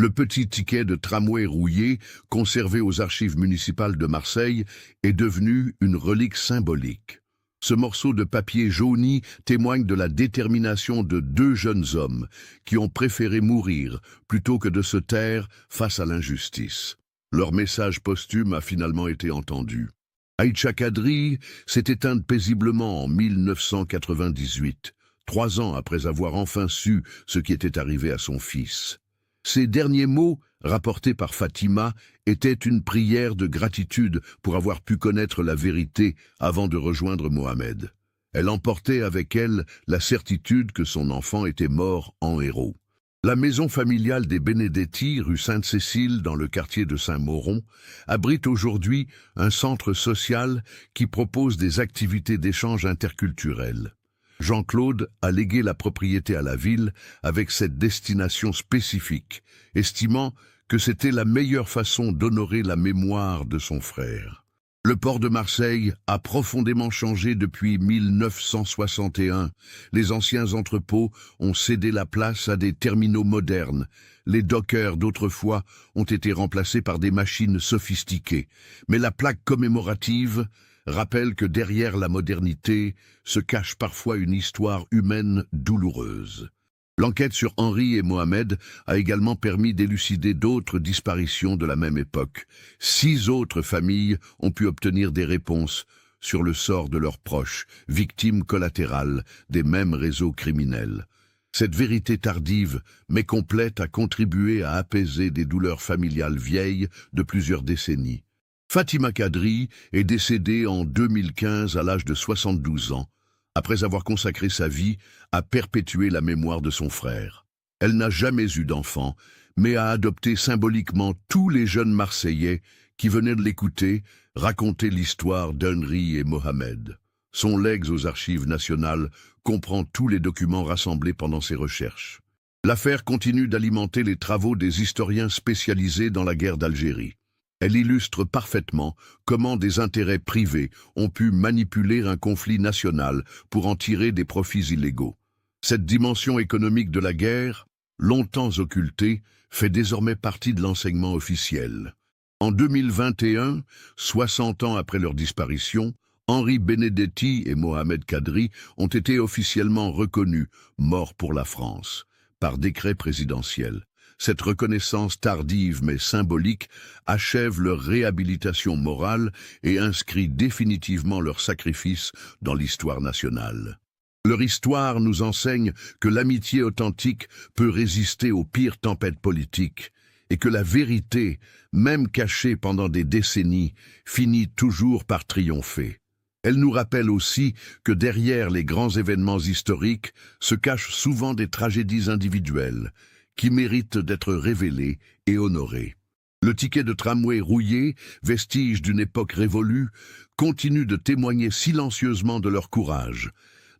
Le petit ticket de tramway rouillé, conservé aux archives municipales de Marseille, est devenu une relique symbolique. Ce morceau de papier jauni témoigne de la détermination de deux jeunes hommes qui ont préféré mourir plutôt que de se taire face à l'injustice. Leur message posthume a finalement été entendu. Aïcha Kadri s'est éteinte paisiblement en 1998, 3 ans après avoir enfin su ce qui était arrivé à son fils. Ses derniers mots, rapportés par Fatima, étaient une prière de gratitude pour avoir pu connaître la vérité avant de rejoindre Mohamed. Elle emportait avec elle la certitude que son enfant était mort en héros. La maison familiale des Benedetti, rue Sainte-Cécile, dans le quartier de Saint-Mauron, abrite aujourd'hui un centre social qui propose des activités d'échange interculturel. Jean-Claude a légué la propriété à la ville avec cette destination spécifique, estimant que c'était la meilleure façon d'honorer la mémoire de son frère. Le port de Marseille a profondément changé depuis 1961. Les anciens entrepôts ont cédé la place à des terminaux modernes. Les dockers d'autrefois ont été remplacés par des machines sophistiquées. Mais la plaque commémorative rappelle que derrière la modernité se cache parfois une histoire humaine douloureuse. L'enquête sur Henri et Mohamed a également permis d'élucider d'autres disparitions de la même époque. 6 autres familles ont pu obtenir des réponses sur le sort de leurs proches, victimes collatérales des mêmes réseaux criminels. Cette vérité tardive, mais complète, a contribué à apaiser des douleurs familiales vieilles de plusieurs décennies. Fatima Kadri est décédée en 2015 à l'âge de 72 ans, après avoir consacré sa vie à perpétuer la mémoire de son frère. Elle n'a jamais eu d'enfant, mais a adopté symboliquement tous les jeunes Marseillais qui venaient de l'écouter raconter l'histoire d'Henri et Mohamed. Son legs aux archives nationales comprend tous les documents rassemblés pendant ses recherches. L'affaire continue d'alimenter les travaux des historiens spécialisés dans la guerre d'Algérie. Elle illustre parfaitement comment des intérêts privés ont pu manipuler un conflit national pour en tirer des profits illégaux. Cette dimension économique de la guerre, longtemps occultée, fait désormais partie de l'enseignement officiel. En 2021, 60 ans après leur disparition, Henri Benedetti et Mohamed Kadri ont été officiellement reconnus morts pour la France, par décret présidentiel. Cette reconnaissance tardive mais symbolique achève leur réhabilitation morale et inscrit définitivement leur sacrifice dans l'histoire nationale. Leur histoire nous enseigne que l'amitié authentique peut résister aux pires tempêtes politiques et que la vérité, même cachée pendant des décennies, finit toujours par triompher. Elle nous rappelle aussi que derrière les grands événements historiques se cachent souvent des tragédies individuelles, qui méritent d'être révélés et honorés. Le ticket de tramway rouillé, vestige d'une époque révolue, continue de témoigner silencieusement de leur courage.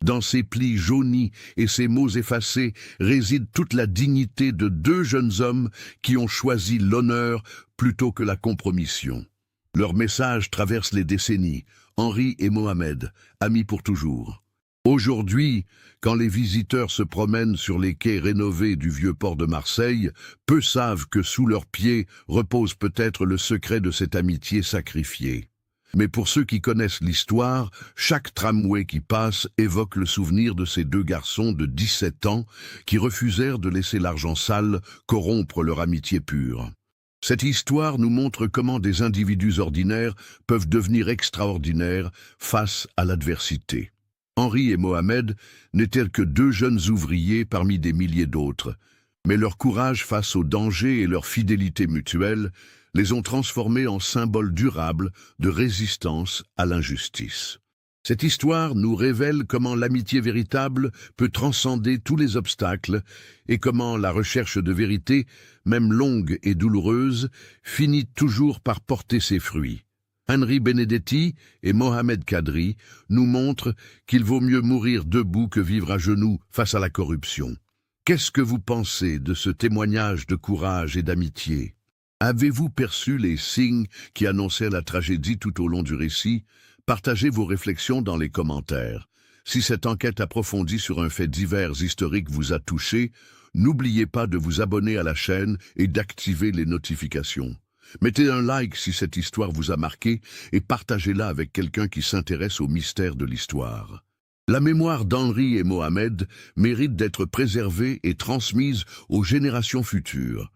Dans ces plis jaunis et ces mots effacés réside toute la dignité de 2 jeunes hommes qui ont choisi l'honneur plutôt que la compromission. Leur message traverse les décennies. Henri et Mohamed, amis pour toujours. Aujourd'hui, quand les visiteurs se promènent sur les quais rénovés du vieux port de Marseille, peu savent que sous leurs pieds repose peut-être le secret de cette amitié sacrifiée. Mais pour ceux qui connaissent l'histoire, chaque tramway qui passe évoque le souvenir de ces 2 garçons de 17 ans qui refusèrent de laisser l'argent sale corrompre leur amitié pure. Cette histoire nous montre comment des individus ordinaires peuvent devenir extraordinaires face à l'adversité. Henri et Mohamed n'étaient que 2 jeunes ouvriers parmi des milliers d'autres, mais leur courage face aux dangers et leur fidélité mutuelle les ont transformés en symboles durables de résistance à l'injustice. Cette histoire nous révèle comment l'amitié véritable peut transcender tous les obstacles et comment la recherche de vérité, même longue et douloureuse, finit toujours par porter ses fruits. Henri Benedetti et Mohamed Kadri nous montrent qu'il vaut mieux mourir debout que vivre à genoux face à la corruption. Qu'est-ce que vous pensez de ce témoignage de courage et d'amitié? Avez-vous perçu les signes qui annonçaient la tragédie tout au long du récit? Partagez vos réflexions dans les commentaires. Si cette enquête approfondie sur un fait divers historique vous a touché, N'oubliez pas de vous abonner à la chaîne et d'activer les notifications. Mettez un like si cette histoire vous a marqué et partagez-la avec quelqu'un qui s'intéresse au mystère de l'histoire. La mémoire d'Henri et Mohamed mérite d'être préservée et transmise aux générations futures.